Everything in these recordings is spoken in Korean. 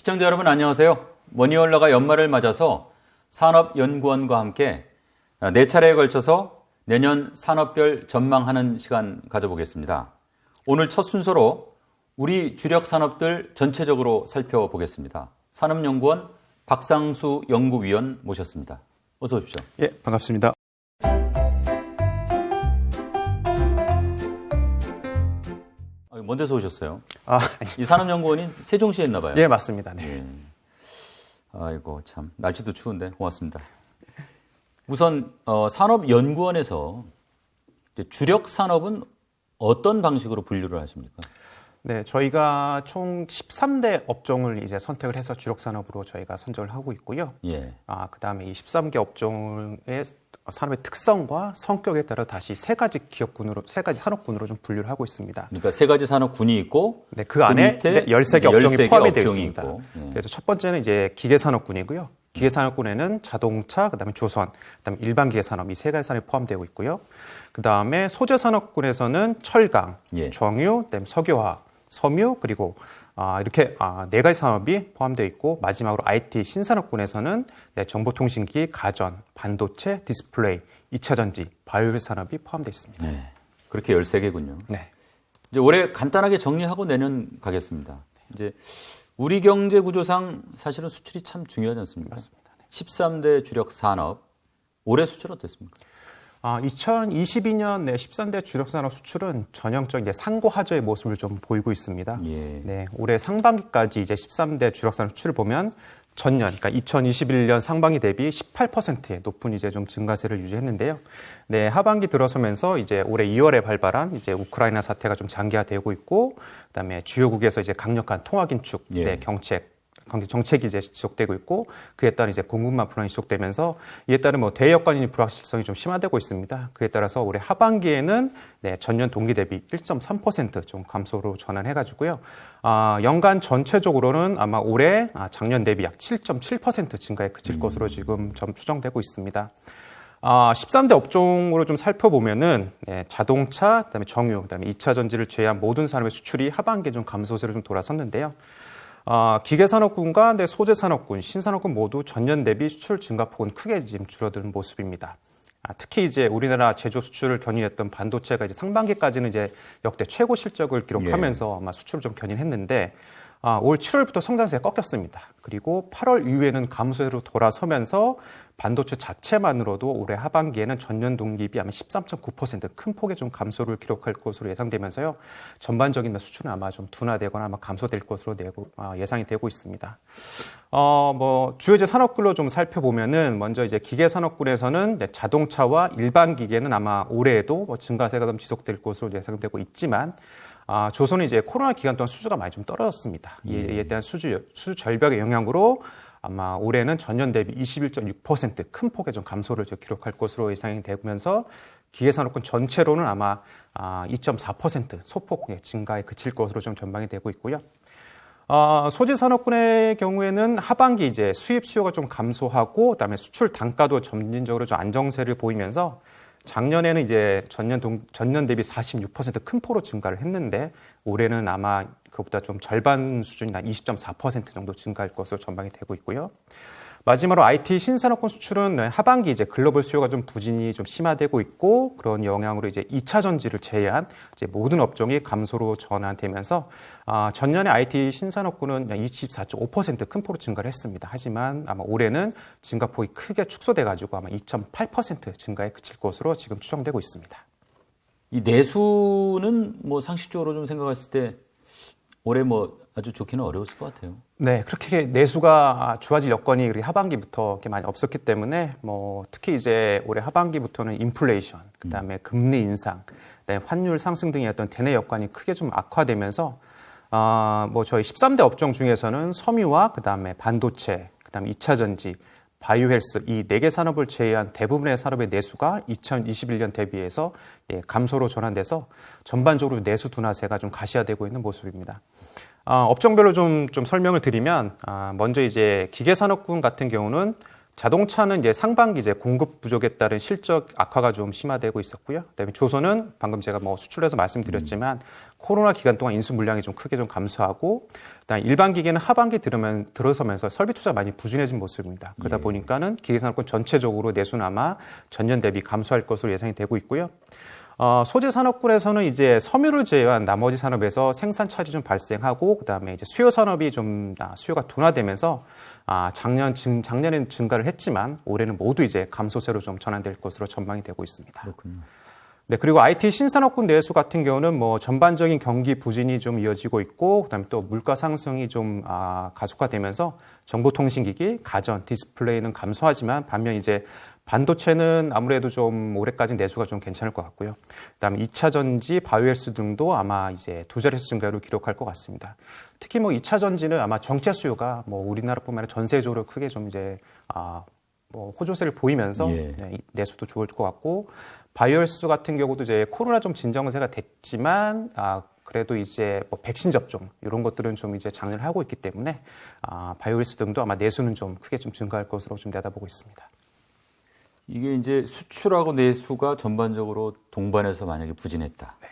시청자 여러분 안녕하세요. 머니얼러가 연말을 맞아서 산업연구원과 함께 4차례에 걸쳐서 내년 산업별 전망하는 시간 가져보겠습니다. 오늘 첫 순서로 우리 주력 산업들 전체적으로 살펴보겠습니다. 산업연구원 박상수 연구위원 모셨습니다. 어서 오십시오. 예, 반갑습니다. 먼 데서 오셨어요? 아니요. 이 산업연구원이 세종시에 있나 봐요. 예, 맞습니다. 네. 예. 아이고 참 날씨도 추운데 고맙습니다. 우선 산업연구원에서 주력 산업은 어떤 방식으로 분류를 하십니까? 네, 저희가 총 13대 업종을 이제 선택을 해서 주력 산업으로 저희가 선정을 하고 있고요. 예. 그다음에 이 13개 업종의 산업의 특성과 성격에 따라 다시 세 가지 산업군으로 좀 분류를 하고 있습니다. 그러니까 세 가지 산업군이 있고 네, 그 안에 밑에 13개 업종이 13개 포함이 되어 업종이 있습니다. 있고. 그래서 첫 번째는 이제 기계산업군이고요. 기계산업군에는 자동차, 그다음에 조선, 그다음에 일반 기계산업 이 세 가지 산업이 포함되고 있고요. 그다음에 소재산업군에서는 철강, 예. 정유, 그다음에 석유화학, 섬유 그리고 이렇게 네 가지 산업이 포함되어 있고 마지막으로 IT 신산업군에서는 정보통신기, 가전, 반도체, 디스플레이, 2차전지, 바이오 산업이 포함되어 있습니다. 네. 그렇게 13개군요. 네. 이제 올해 간단하게 정리하고 내년 가겠습니다. 이제 우리 경제 구조상 사실은 수출이 참 중요하지 않습니까? 맞습니다. 네. 13대 주력 산업 올해 수출 어땠습니까? 2022년 13대 주력산업 수출은 전형적인 상고하저의 모습을 좀 보이고 있습니다. 예. 네, 올해 상반기까지 이제 13대 주력산업 수출을 보면 전년, 그러니까 2021년 상반기 대비 18%의 높은 이제 좀 증가세를 유지했는데요. 네, 하반기 들어서면서 이제 올해 2월에 발발한 이제 우크라이나 사태가 좀 장기화되고 있고, 그다음에 주요국에서 이제 강력한 통화 긴축, 예. 정책이 이제 지속되고 있고 그에 따른 이제 공급망 불안이 지속되면서 이에 따른 대여건이 불확실성이 좀 심화되고 있습니다. 그에 따라서 올해 하반기에는 전년 동기 대비 1.3% 좀 감소로 전환해가지고요. 연간 전체적으로는 아마 올해 작년 대비 약 7.7% 증가에 그칠 것으로 지금 좀 추정되고 있습니다. 13대 업종으로 좀 살펴보면은 자동차, 그다음에 정유, 그다음에 2차 전지를 제외한 모든 산업의 수출이 하반기에 좀 감소세로 좀 돌아섰는데요. 기계산업군과 소재산업군, 신산업군 모두 전년 대비 수출 증가폭은 크게 지금 줄어드는 모습입니다. 특히 이제 우리나라 제조 수출을 견인했던 반도체가 이제 상반기까지는 이제 역대 최고 실적을 기록하면서 아마 수출을 좀 견인했는데 올 7월부터 성장세가 꺾였습니다. 그리고 8월 이후에는 감소세로 돌아서면서 반도체 자체만으로도 올해 하반기에는 전년 동기비 아마 13.9% 큰 폭의 좀 감소를 기록할 것으로 예상되면서요. 전반적인 수출은 아마 좀 둔화되거나 아마 감소될 것으로 예상이 되고 있습니다. 주요 이제 산업군로 좀 살펴보면은 먼저 이제 기계산업군에서는 자동차와 일반 기계는 아마 올해에도 증가세가 좀 지속될 것으로 예상되고 있지만 조선은 이제 코로나 기간 동안 수주가 많이 좀 떨어졌습니다. 이에 대한 수주 절벽의 영향으로 아마 올해는 전년 대비 21.6% 큰 폭의 좀 감소를 기록할 것으로 예상이 되면서 기계산업군 전체로는 아마 2.4% 소폭 증가에 그칠 것으로 좀 전망이 되고 있고요. 소재산업군의 경우에는 하반기 이제 수입 수요가 좀 감소하고 그다음에 수출 단가도 점진적으로 좀 안정세를 보이면서 작년에는 이제 전년 대비 46% 큰 폭으로 증가를 했는데 올해는 아마 그것보다 좀 절반 수준이나 20.4% 정도 증가할 것으로 전망이 되고 있고요. 마지막으로 IT 신산업군 수출은 하반기 이제 글로벌 수요가 좀 부진이 좀 심화되고 있고 그런 영향으로 이제 2차 전지를 제외한 이제 모든 업종이 감소로 전환되면서 전년에 IT 신산업군은 24.5% 큰 폭으로 증가를 했습니다. 하지만 아마 올해는 증가폭이 크게 축소돼 가지고 아마 2.8% 증가에 그칠 것으로 지금 추정되고 있습니다. 이 내수는 상식적으로 좀 생각했을 때 올해 아주 좋기는 어려웠을 것 같아요. 네, 그렇게 내수가 좋아질 여건이 하반기부터 이렇게 많이 없었기 때문에 특히 이제 올해 하반기부터는 인플레이션, 그다음에 금리 인상, 그다음에 환율 상승 등의 어떤 대내 여건이 크게 좀 악화되면서 저희 13대 업종 중에서는 섬유와 그다음에 반도체, 그다음에 2차 전지, 바이오 헬스 이 4개 산업을 제외한 대부분의 산업의 내수가 2021년 대비해서 감소로 전환돼서 전반적으로 내수 둔화세가 좀 가시화되고 있는 모습입니다. 업종별로 좀 설명을 드리면 먼저 이제 기계산업군 같은 경우는 자동차는 이제 상반기 이제 공급 부족에 따른 실적 악화가 좀 심화되고 있었고요. 그다음에 조선은 방금 제가 뭐 수출에서 말씀드렸지만 코로나 기간 동안 인수 물량이 좀 크게 좀 감소하고, 그다음에 일반 기계는 하반기 들어서면서 설비 투자 많이 부진해진 모습입니다. 그러다 보니까는 기계산업군 전체적으로 내수는 아마 전년 대비 감소할 것으로 예상이 되고 있고요. 소재 산업군에서는 이제 섬유를 제외한 나머지 산업에서 생산 차질이 좀 발생하고, 그다음에 이제 수요 산업이 좀 수요가 둔화되면서 작년에는 증가를 했지만 올해는 모두 이제 감소세로 좀 전환될 것으로 전망이 되고 있습니다. 그렇군요. 네, 그리고 IT 신산업군 내수 같은 경우는 뭐 전반적인 경기 부진이 좀 이어지고 있고, 그다음에 또 물가 상승이 좀 가속화되면서 정보통신기기, 가전, 디스플레이는 감소하지만 반면 이제 반도체는 아무래도 좀 올해까지 내수가 좀 괜찮을 것 같고요. 그다음에 2차 전지, 바이오헬스 등도 아마 이제 두 자릿수 증가를 기록할 것 같습니다. 특히 뭐 2차 전지는 아마 정체 수요가 뭐 우리나라뿐만 아니라 전 세계적으로 크게 좀 이제 뭐 호조세를 보이면서 네, 내수도 좋을 것 같고, 바이오헬스 같은 경우도 이제 코로나 좀 진정세가 됐지만 그래도 이제 뭐 백신 접종 이런 것들은 좀 이제 장려를 하고 있기 때문에 바이오헬스 등도 아마 내수는 좀 크게 좀 증가할 것으로 좀 내다보고 있습니다. 이게 이제 수출하고 내수가 전반적으로 동반해서 만약에 부진했다. 네.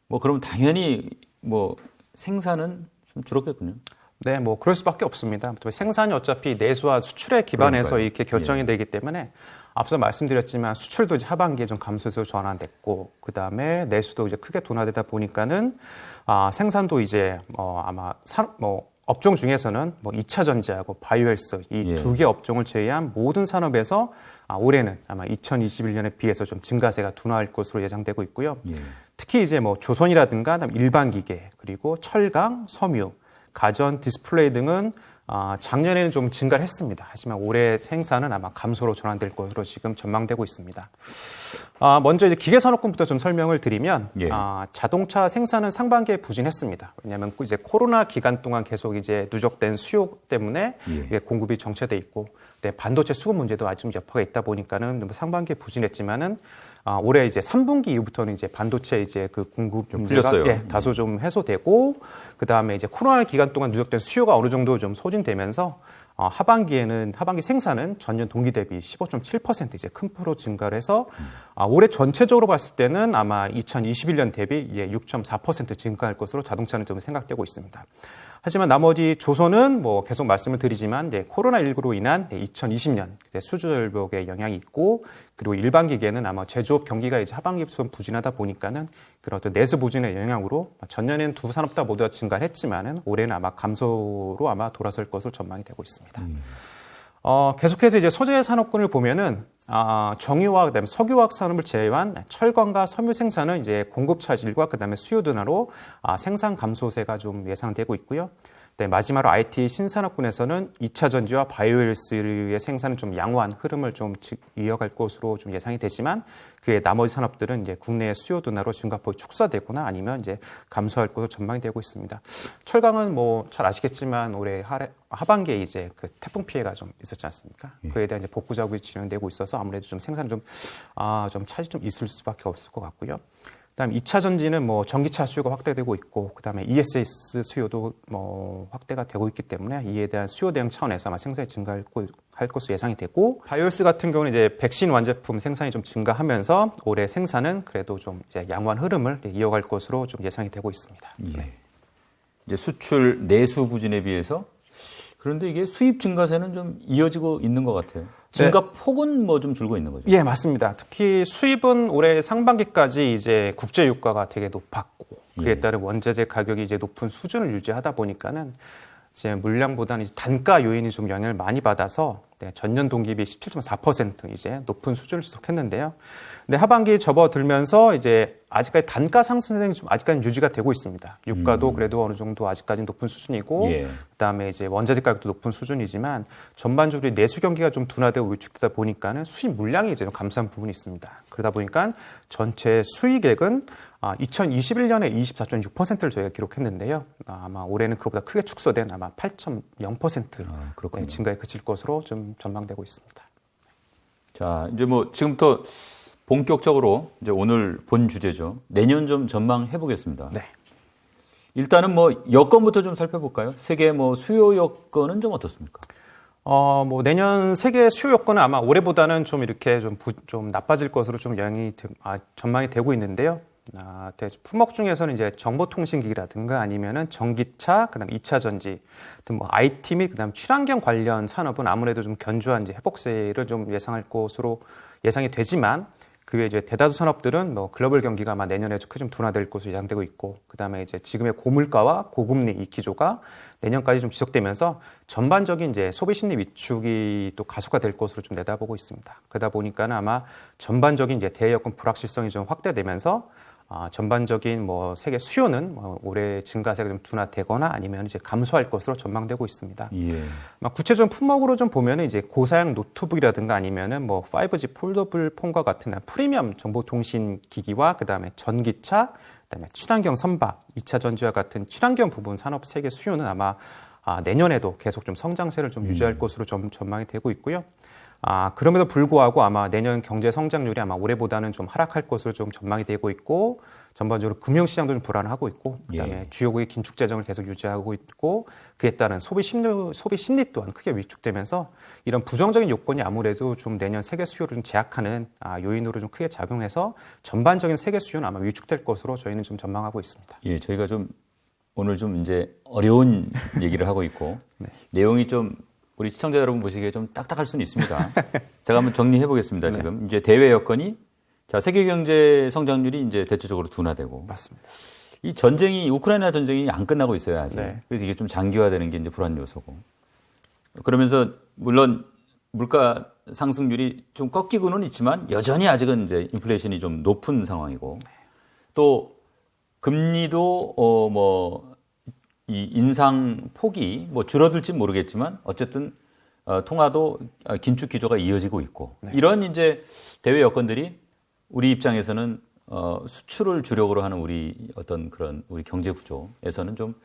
뭐 그럼 당연히 뭐 생산은 좀 줄었겠군요. 네, 뭐 그럴 수밖에 없습니다. 생산이 어차피 내수와 수출에 기반해서 그러니까요. 이렇게 결정이 되기 때문에 앞서 말씀드렸지만 수출도 이제 하반기에 좀 감소세로 전환됐고, 그 다음에 내수도 이제 크게 둔화되다 보니까는 생산도 이제 아마 업종 중에서는 뭐 2차 전지하고 바이오헬스 이 두 개 업종을 제외한 모든 산업에서 올해는 아마 2021년에 비해서 좀 증가세가 둔화할 것으로 예상되고 있고요. 특히 이제 뭐 조선이라든가 일반 기계, 그리고 철강, 섬유, 가전, 디스플레이 등은 작년에는 좀 증가를 했습니다. 하지만 올해 생산은 아마 감소로 전환될 것으로 지금 전망되고 있습니다. 먼저 이제 기계산업군부터 좀 설명을 드리면, 자동차 생산은 상반기에 부진했습니다. 왜냐하면 이제 코로나 기간 동안 계속 이제 누적된 수요 때문에 공급이 정체돼 있고, 반도체 수급 문제도 아직 좀 여파가 있다 보니까는 상반기에 부진했지만은 올해 이제 3분기 이후부터는 이제 반도체 이제 그 공급 문제가 다소 좀 해소되고, 그 다음에 이제 코로나 기간 동안 누적된 수요가 어느 정도 좀 소진되면서 하반기 생산은 전년 동기 대비 15.7% 이제 큰 폭으로 증가를 해서 올해 전체적으로 봤을 때는 아마 2021년 대비 6.4% 증가할 것으로 자동차는 좀 생각되고 있습니다. 하지만 나머지 조선은 뭐 계속 말씀을 드리지만 코로나19로 인한 2020년 수주절벽에 영향이 있고, 그리고 일반 기계는 아마 제조업 경기가 이제 하반기부터 부진하다 보니까는 그런 어떤 내수 부진의 영향으로 전년에는 두 산업 다 모두가 증가를 했지만은 올해는 아마 감소로 아마 돌아설 것으로 전망이 되고 있습니다. 계속해서 이제 소재 산업군을 보면은 정유화학, 그다음에 석유화학 산업을 제외한 철강과 섬유 생산은 이제 공급 차질과 그다음에 수요 둔화로 생산 감소세가 좀 예상되고 있고요. 네, 마지막으로 IT 신산업군에서는 2차 전지와 바이오헬스의 생산은 좀 양호한 흐름을 좀 이어갈 것으로 좀 예상이 되지만, 그의 나머지 산업들은 이제 국내의 수요 둔화로 증가폭이 축소되거나 아니면 이제 감소할 것으로 전망이 되고 있습니다. 철강은 뭐 잘 아시겠지만 올해 하반기에 이제 그 태풍 피해가 좀 있었지 않습니까? 그에 대한 이제 복구 작업이 진행되고 있어서 아무래도 좀 생산 좀 차질이 좀 있을 수밖에 없을 것 같고요. 그다음에 2차 전지는 뭐 전기차 수요가 확대되고 있고, 그다음에 ESS 수요도 뭐 확대가 되고 있기 때문에 이에 대한 수요 대응 차원에서 아마 생산이 증가할 것으로 예상이 되고, 바이오헬스 같은 경우는 이제 백신 완제품 생산이 좀 증가하면서 올해 생산은 그래도 좀 이제 양호한 흐름을 이어갈 것으로 좀 예상이 되고 있습니다. 이제 수출 내수 부진에 비해서, 그런데 이게 수입 증가세는 좀 이어지고 있는 것 같아요. 증가 폭은 뭐 좀 줄고 있는 거죠? 예, 맞습니다. 특히 수입은 올해 상반기까지 이제 국제 유가가 되게 높았고, 그에 따른 원자재 가격이 이제 높은 수준을 유지하다 보니까는 이제 물량보다는 이제 단가 요인이 좀 영향을 많이 받아서 전년 동기비 17.4% 이제 높은 수준을 지속했는데요. 근데 하반기 접어들면서 이제 아직까지 단가 상승이 좀 아직까지 유지가 되고 있습니다. 유가도 그래도 어느 정도 아직까지 높은 수준이고, 그다음에 이제 원자재 가격도 높은 수준이지만 전반적으로 내수 경기가 좀 둔화되고 위축되다 보니까는 수입 물량이 이제 좀 감소한 부분이 있습니다. 그러다 보니까 전체 수익액은 2021년에 24.6%를 저희가 기록했는데요. 아마 올해는 그보다 크게 축소된 아마 8.0% 증가에 그칠 것으로 좀 전망되고 있습니다. 자, 이제 뭐 지금부터 본격적으로 이제 오늘 본 주제죠. 내년 좀 전망해 보겠습니다. 네. 일단은 뭐 여건부터 좀 살펴볼까요? 세계 뭐 수요 여건은 좀 어떻습니까? 뭐 내년 세계 수요 여건은 아마 올해보다는 좀 이렇게 좀 나빠질 것으로 좀 전망이 되고 있는데요. 품목 중에서는 이제 정보통신기기라든가 아니면은 전기차, 그다음 2차 전지, 뭐 IT 및 그다음 친환경 관련 산업은 아무래도 좀 견조한 이제 회복세를 좀 예상할 것으로 예상이 되지만 그 외에 이제 대다수 산업들은 뭐 글로벌 경기가 아마 내년에도 크게 좀 둔화될 것으로 예상되고 있고, 그다음에 이제 지금의 고물가와 고금리 이 기조가 내년까지 좀 지속되면서 전반적인 이제 소비 심리 위축이 또 가속화될 것으로 좀 내다보고 있습니다. 그러다 보니까는 아마 전반적인 이제 대여건 불확실성이 좀 확대되면서 전반적인 뭐 세계 수요는 올해 증가세가 좀 둔화되거나 아니면 이제 감소할 것으로 전망되고 있습니다. 예. 구체적인 품목으로 좀 보면은 이제 고사양 노트북이라든가 아니면은 뭐 5G 폴더블 폰과 같은 프리미엄 정보통신 기기와 그다음에 전기차, 그다음에 친환경 선박, 2차 전지와 같은 친환경 부분 산업 세계 수요는 아마 내년에도 계속 좀 성장세를 좀 유지할 것으로 좀 전망이 되고 있고요. 그럼에도 불구하고 아마 내년 경제 성장률이 아마 올해보다는 좀 하락할 것으로 좀 전망이 되고 있고, 전반적으로 금융시장도 좀 불안하고 있고, 그다음에 주요국의 긴축 재정을 계속 유지하고 있고, 그에 따른 소비 심리 또한 크게 위축되면서 이런 부정적인 요건이 아무래도 좀 내년 세계 수요를 좀 제약하는 요인으로 좀 크게 작용해서 전반적인 세계 수요는 아마 위축될 것으로 저희는 좀 전망하고 있습니다. 예, 저희가 좀 오늘 좀 이제 어려운 얘기를 하고 있고 네. 내용이 좀 우리 시청자 여러분 보시기에 좀 딱딱할 수는 있습니다. 제가 한번 정리해 보겠습니다. 네. 지금 이제 대외 여건이 세계 경제 성장률이 이제 대체적으로 둔화되고, 맞습니다. 이 전쟁이 우크라이나 전쟁이 안 끝나고 있어요 아직. 네. 그래서 이게 좀 장기화되는 게 이제 불안 요소고. 그러면서 물론 물가 상승률이 좀 꺾이고는 있지만 여전히 아직은 이제 인플레이션이 좀 높은 상황이고, 또 금리도 이 인상 폭이 뭐 줄어들지 모르겠지만 어쨌든 통화도 긴축 기조가 이어지고 있고, 네. 이런 이제 대외 여건들이 우리 입장에서는 수출을 주력으로 하는 우리 어떤 그런 우리 경제 구조에서는 좀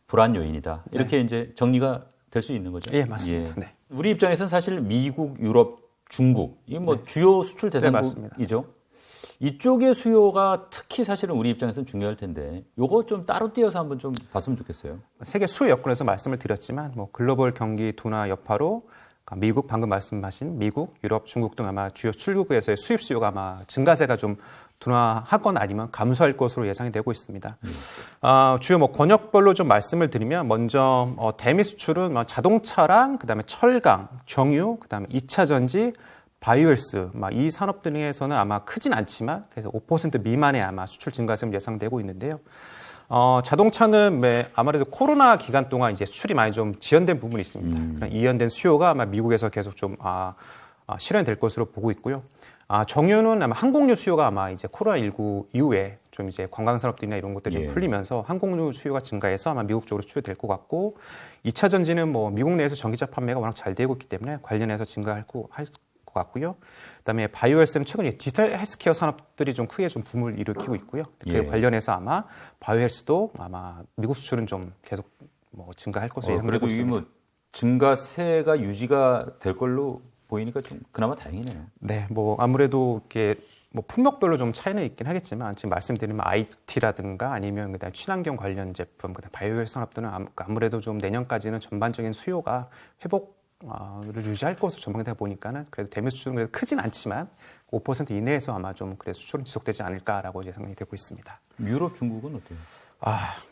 불안 요인이다. 이렇게 이제 정리가 될 수 있는 거죠. 예, 맞습니다. 예. 네. 우리 입장에서는 사실 미국, 유럽, 중국 이 뭐 주요 수출 대상국이죠. 이쪽의 수요가 특히 사실은 우리 입장에서는 중요할 텐데 요거 좀 따로 띄어서 한번 좀 봤으면 좋겠어요. 세계 수요 여건에서 말씀을 드렸지만 뭐 글로벌 경기 둔화 여파로 미국 방금 말씀하신 미국, 유럽, 중국 등 아마 주요 수출국에서의 수입 수요가 아마 증가세가 좀 둔화하거나 아니면 감소할 것으로 예상이 되고 있습니다. 주요 뭐 권역별로 좀 말씀을 드리면 먼저 대미 수출은 자동차랑 그다음에 철강, 정유, 그다음에 2차 전지, 바이오헬스 이 산업 등에서는 아마 크진 않지만 그래서 5% 미만의 아마 수출 증가세가 예상되고 있는데요. 자동차는 아무래도 코로나 기간 동안 이제 수출이 많이 좀 지연된 부분이 있습니다. 그런 이연된 수요가 아마 미국에서 계속 좀 실현이 될 것으로 보고 있고요. 정유는 아마 항공유 수요가 아마 이제 코로나19 이후에 좀 이제 관광산업들이나 이런 것들이 좀 풀리면서 항공유 수요가 증가해서 아마 미국 쪽으로 수요될 것 같고, 2차 전지는 뭐 미국 내에서 전기차 판매가 워낙 잘 되고 있기 때문에 관련해서 증가할 것 같고요. 그다음에 바이오헬스는 최근에 디지털 헬스케어 산업들이 좀 크게 좀 붐을 일으키고 있고요. 그 관련해서 아마 바이오헬스도 아마 미국 수출은 좀 계속 뭐 증가할 것으로 예상되고 그래도 있습니다. 이게 뭐 증가세가 유지가 될 걸로 보이니까 좀 그나마 다행이네요. 네, 뭐 아무래도 이렇게 뭐 품목별로 좀 차이는 있긴 하겠지만 지금 말씀드리면 IT라든가 아니면 그다음 친환경 관련 제품, 그다음 바이오헬스 산업들은 아무래도 좀 내년까지는 전반적인 수요가 회복을 유지할 것으로 전망되다 보니까는 그래도 대미 수출은 그래도 크진 않지만 5% 이내에서 아마 좀 그래 수출은 지속되지 않을까라고 예상이 되고 있습니다. 유럽, 중국은 어때요?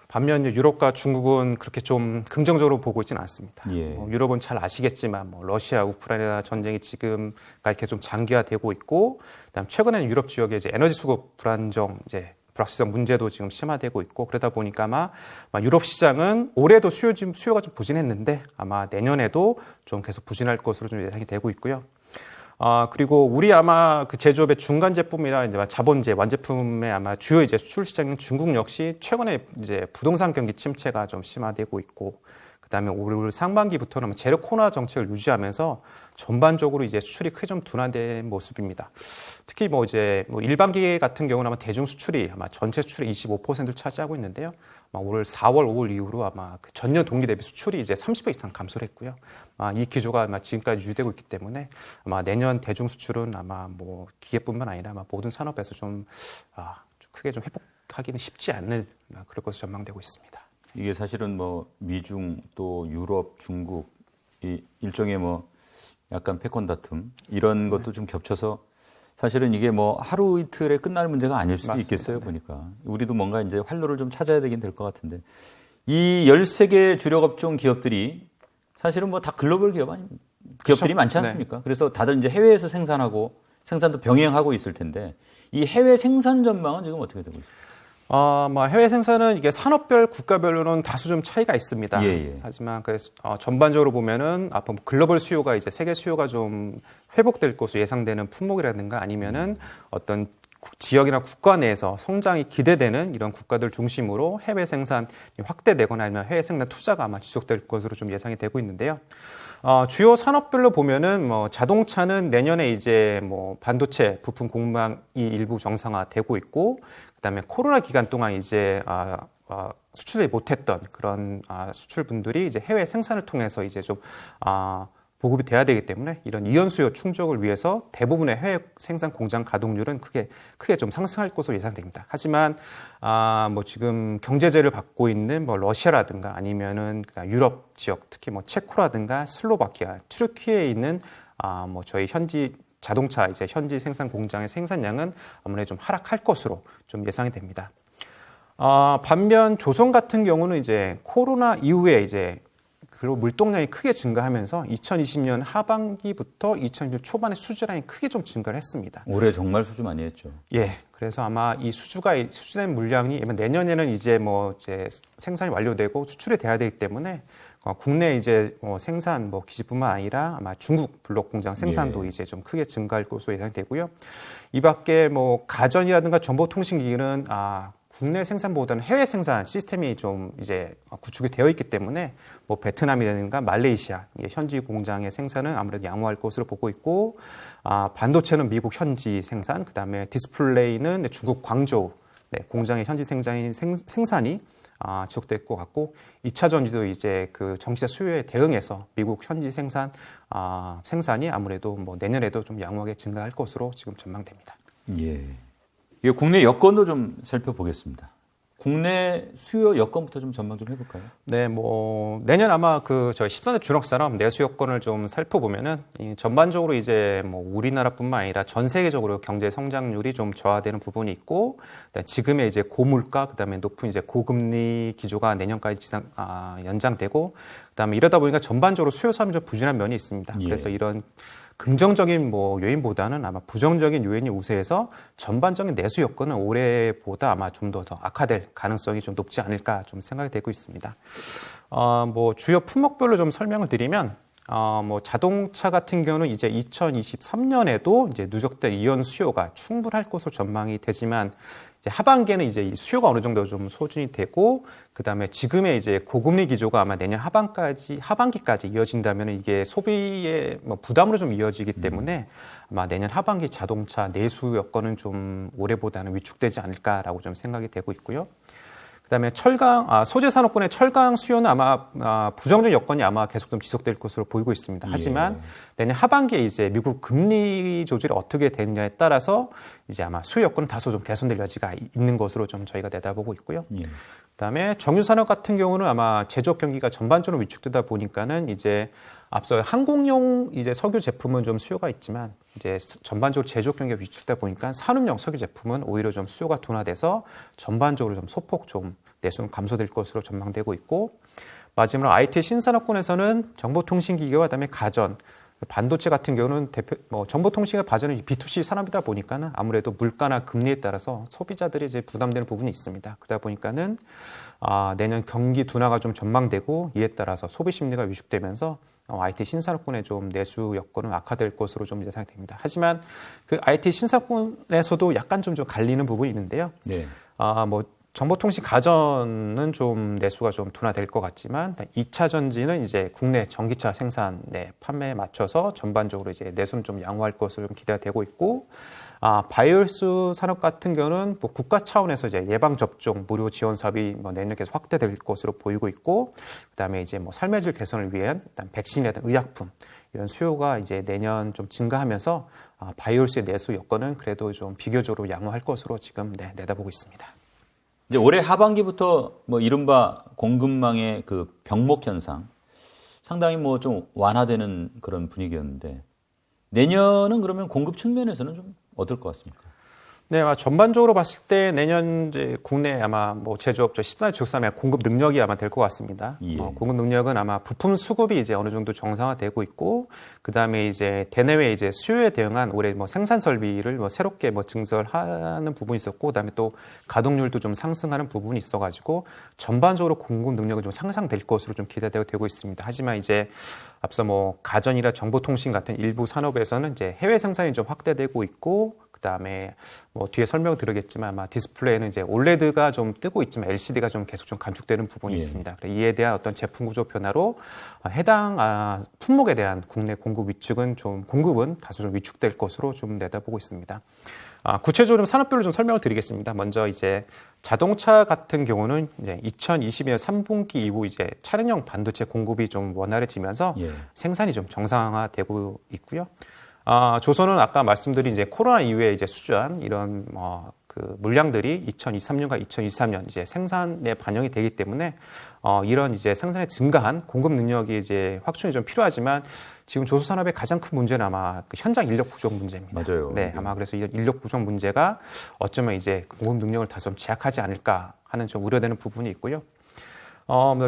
반면 유럽과 중국은 그렇게 좀 긍정적으로 보고 있지는 않습니다. 예. 유럽은 잘 아시겠지만 뭐 러시아, 우크라이나 전쟁이 지금 이렇게 좀 장기화되고 있고, 그다음 최근에는 유럽 지역의 이제 에너지 수급 불안정, 이제 불확실성 문제도 지금 심화되고 있고, 그러다 보니까 아마 유럽 시장은 올해도 수요가 좀 부진했는데 아마 내년에도 좀 계속 부진할 것으로 좀 예상이 되고 있고요. 그리고 우리 아마 그 제조업의 중간 제품이나 이제 자본재 완제품의 아마 주요 이제 수출 시장인 중국 역시 최근에 이제 부동산 경기 침체가 좀 심화되고 있고, 그다음에 올 상반기부터는 제로 코로나 정책을 유지하면서 전반적으로 이제 수출이 크게 좀 둔화된 모습입니다. 특히 뭐 이제 일반기 같은 경우는 아마 대중 수출이 아마 전체 수출의 25%를 차지하고 있는데요. 올 4월, 5월 이후로 아마 그 전년 동기 대비 수출이 이제 30배 이상 감소를 했고요. 이 기조가 아마 지금까지 유지되고 있기 때문에 아마 내년 대중 수출은 아마 뭐 기계뿐만 아니라 아마 모든 산업에서 좀 크게 좀 회복하기는 쉽지 않을 그럴 것으로 전망되고 있습니다. 이게 사실은 뭐 미중 또 유럽, 중국 이 일종의 뭐 약간 패권 다툼 이런 것도 좀 겹쳐서 사실은 이게 뭐 하루 이틀에 끝날 문제가 아닐 수도 맞습니다. 있겠어요. 보니까 우리도 뭔가 이제 활로를 좀 찾아야 되긴 될 것 같은데 이 13개 주력 업종 기업들이 사실은 뭐 다 글로벌 기업들이 그렇죠? 많지 않습니까? 그래서 다들 이제 해외에서 생산하고 생산도 병행하고 있을 텐데 이 해외 생산 전망은 지금 어떻게 되고 있습니까? 뭐 해외 생산은 이게 산업별, 국가별로는 다소 좀 차이가 있습니다. 하지만 그래서 전반적으로 보면은 앞으로 글로벌 수요가 이제 세계 수요가 좀 회복될 것으로 예상되는 품목이라든가 아니면은 어떤 지역이나 국가 내에서 성장이 기대되는 이런 국가들 중심으로 해외 생산이 확대되거나 아니면 해외 생산 투자가 아마 지속될 것으로 좀 예상이 되고 있는데요. 주요 산업별로 보면은 뭐 자동차는 내년에 이제 뭐 반도체 부품 공급망이 일부 정상화되고 있고, 그다음에 코로나 기간 동안 이제 수출이 못했던 그런 수출분들이 이제 해외 생산을 통해서 이제 좀 보급이 돼야 되기 때문에 이런 이연 수요 충족을 위해서 대부분의 해외 생산 공장 가동률은 크게 좀 상승할 것으로 예상됩니다. 하지만 뭐 지금 경제제를 받고 있는 뭐 러시아라든가 아니면은 유럽 지역, 특히 뭐 체코라든가 슬로바키아, 튀르키예에 있는 뭐 저희 현지 자동차 이제 현지 생산 공장의 생산량은 아무래도 좀 하락할 것으로 좀 예상이 됩니다. 반면 조선 같은 경우는 이제 코로나 이후에 이제 그리고 물동량이 크게 증가하면서 2020년 하반기부터 2020년 초반에 수주량이 크게 좀 증가를 했습니다. 올해 정말 수주 많이 했죠. 예. 그래서 아마 이 수주된 물량이 내년에는 이제 뭐 이제 생산이 완료되고 수출이 돼야 되기 때문에 국내 이제 생산 뭐 기지뿐만 아니라 아마 중국 블록 공장 생산도 이제 좀 크게 증가할 것으로 예상되고요. 이 밖에 뭐 가전이라든가 정보통신기기는 국내 생산보다는 해외 생산 시스템이 좀 이제 구축이 되어 있기 때문에 뭐 베트남이라든가 말레이시아 현지 공장의 생산은 아무래도 양호할 것으로 보고 있고, 반도체는 미국 현지 생산, 그다음에 디스플레이는 중국 광저우 공장의 현지 생산이 지속될 것 같고, 2차 전지도 이제 그 전기차 수요에 대응해서 미국 현지 생산이 아무래도 뭐 내년에도 좀 양호하게 증가할 것으로 지금 전망됩니다. 예. 이 국내 여건도 좀 살펴보겠습니다. 국내 수요 여건부터 좀 전망 좀 해볼까요? 네, 뭐 내년 아마 저희 14대 주력산업 내수 여건을 좀 살펴보면은 전반적으로 이제 뭐 우리나라뿐만 아니라 전 세계적으로 경제 성장률이 좀 저하되는 부분이 있고, 지금의 이제 고물가, 그다음에 높은 이제 고금리 기조가 내년까지 연장되고, 그다음에 이러다 보니까 전반적으로 수요 사업이 좀 부진한 면이 있습니다. 그래서 이런 긍정적인 뭐 요인보다는 아마 부정적인 요인이 우세해서 전반적인 내수 여건은 올해보다 아마 좀 더 악화될 가능성이 좀 높지 않을까 좀 생각이 되고 있습니다. 뭐 주요 품목별로 좀 설명을 드리면, 뭐 자동차 같은 경우는 이제 2023년에도 이제 누적된 이연 수요가 충분할 것으로 전망이 되지만, 이제 하반기에는 이제 이 수요가 어느 정도 좀 소진이 되고, 그다음에 지금의 이제 고금리 기조가 아마 내년 하반기까지 이어진다면 이게 소비의 뭐 부담으로 좀 이어지기 때문에 아마 내년 하반기 자동차 내수 여건은 좀 올해보다는 위축되지 않을까라고 좀 생각이 되고 있고요. 그다음에 소재 산업군의 철강 수요는 아마 부정적 여건이 아마 계속 좀 지속될 것으로 보이고 있습니다. 하지만 내년 하반기에 이제 미국 금리 조절이 어떻게 되느냐에 따라서 이제 아마 수요 여건은 다소 좀 개선될 여지가 있는 것으로 좀 저희가 내다보고 있고요. 그다음에 정유 산업 같은 경우는 아마 제조업 경기가 전반적으로 위축되다 보니까는 이제 앞서 항공용 이제 석유 제품은 좀 수요가 있지만 이제 전반적으로 제조업 경기가 위축되다 보니까 산업용 석유 제품은 오히려 좀 수요가 둔화돼서 전반적으로 좀 소폭 좀 내수는 감소될 것으로 전망되고 있고, 마지막으로 IT 신산업군에서는 정보통신기기와 그다음에 가전, 반도체 같은 경우는 정보통신과 가전은 B2C 산업이다 보니까는 아무래도 물가나 금리에 따라서 소비자들이 이제 부담되는 부분이 있습니다. 그러다 보니까는 내년 경기 둔화가 좀 전망되고, 이에 따라서 소비 심리가 위축되면서 IT 신산업군의 좀 내수 여건은 악화될 것으로 좀 예상됩니다. 하지만 그 IT 신산업군에서도 약간 좀 갈리는 부분이 있는데요. 뭐 정보통신 가전은 좀 내수가 좀 둔화될 것 같지만, 2차 전지는 이제 국내 전기차 생산 판매에 맞춰서 전반적으로 이제 내수는 좀 양호할 것으로 좀 기대가 되고 있고, 바이오스 산업 같은 경우는 뭐 국가 차원에서 이제 예방 접종 무료 지원 사업이 뭐 내년 계속 확대될 것으로 보이고 있고, 그다음에 이제 뭐 삶의 질 개선을 위한 일단 백신이라든 의약품 이런 수요가 이제 내년 좀 증가하면서 바이오스의 내수 여건은 그래도 좀 비교적으로 양호할 것으로 지금 내다보고 있습니다. 이제 올해 하반기부터 뭐 이른바 공급망의 그 병목 현상, 상당히 뭐 좀 완화되는 그런 분위기였는데 내년은 그러면 공급 측면에서는 좀 어떨 것 같습니까? 네, 전반적으로 봤을 때 내년 이제 국내 아마 뭐 제조업체 14일 주력산의 공급 능력이 아마 될 것 같습니다. 예. 공급 능력은 아마 부품 수급이 이제 어느 정도 정상화되고 있고, 그 다음에 이제 대내외 이제 수요에 대응한 올해 뭐 생산 설비를 뭐 새롭게 뭐 증설하는 부분이 있었고, 그 다음에 또 가동률도 좀 상승하는 부분이 있어가지고 전반적으로 공급 능력은 좀 향상될 것으로 좀 기대되고 있습니다. 하지만 이제 앞서 뭐 가전이나 정보통신 같은 일부 산업에서는 이제 해외 생산이 좀 확대되고 있고, 그다음에 뭐 뒤에 설명 드리겠지만 아마 디스플레이는 이제 올레드가 좀 뜨고 있지만 LCD가 좀 계속 좀 감축되는 부분이 있습니다. 이에 대한 어떤 제품 구조 변화로 해당 품목에 대한 국내 공급 위축은 좀 공급은 다소 좀 위축될 것으로 좀 내다보고 있습니다. 구체적으로 좀 산업별로 좀 설명을 드리겠습니다. 먼저 이제 자동차 같은 경우는 이제 2022년 3분기 이후 이제 차량용 반도체 공급이 좀 원활해지면서 생산이 좀 정상화되고 있고요. 조선은 아까 말씀드린 이제 코로나 이후에 이제 수주한 이런 그 물량들이 2023년과 2023년 이제 생산에 반영이 되기 때문에 이런 이제 생산에 증가한 공급 능력이 이제 확충이 좀 필요하지만 지금 조선산업의 가장 큰 문제는 아마 그 현장 인력 부족 문제입니다. 맞아요. 네, 아마 그래서 이 인력 부족 문제가 어쩌면 이제 공급 능력을 다소 좀 제약하지 않을까 하는 좀 우려되는 부분이 있고요.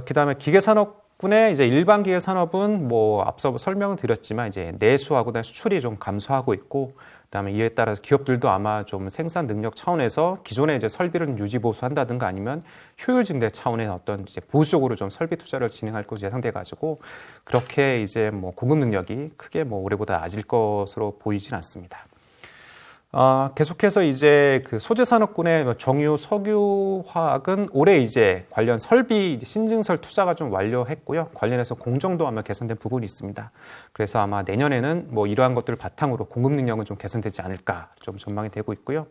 그다음에 기계산업 군의 이제 일반 기계 산업은 뭐 앞서 설명을 드렸지만 이제 내수하고 수출이 좀 감소하고 있고, 그다음에 이에 따라서 기업들도 아마 좀 생산 능력 차원에서 기존의 이제 설비를 유지 보수한다든가 아니면 효율 증대 차원의 어떤 이제 보수적으로 좀 설비 투자를 진행할 것으로 예상돼 가지고 그렇게 이제 뭐 공급 능력이 크게 뭐 올해보다 낮을 것으로 보이진 않습니다. 계속해서 이제 그 소재산업군의 정유, 석유, 화학은 올해 이제 관련 설비 신증설 투자가 좀 완료했고요. 관련해서 공정도 아마 개선된 부분이 있습니다. 그래서 아마 내년에는 뭐 이러한 것들을 바탕으로 공급 능력은 좀 개선되지 않을까 좀 전망이 되고 있고요.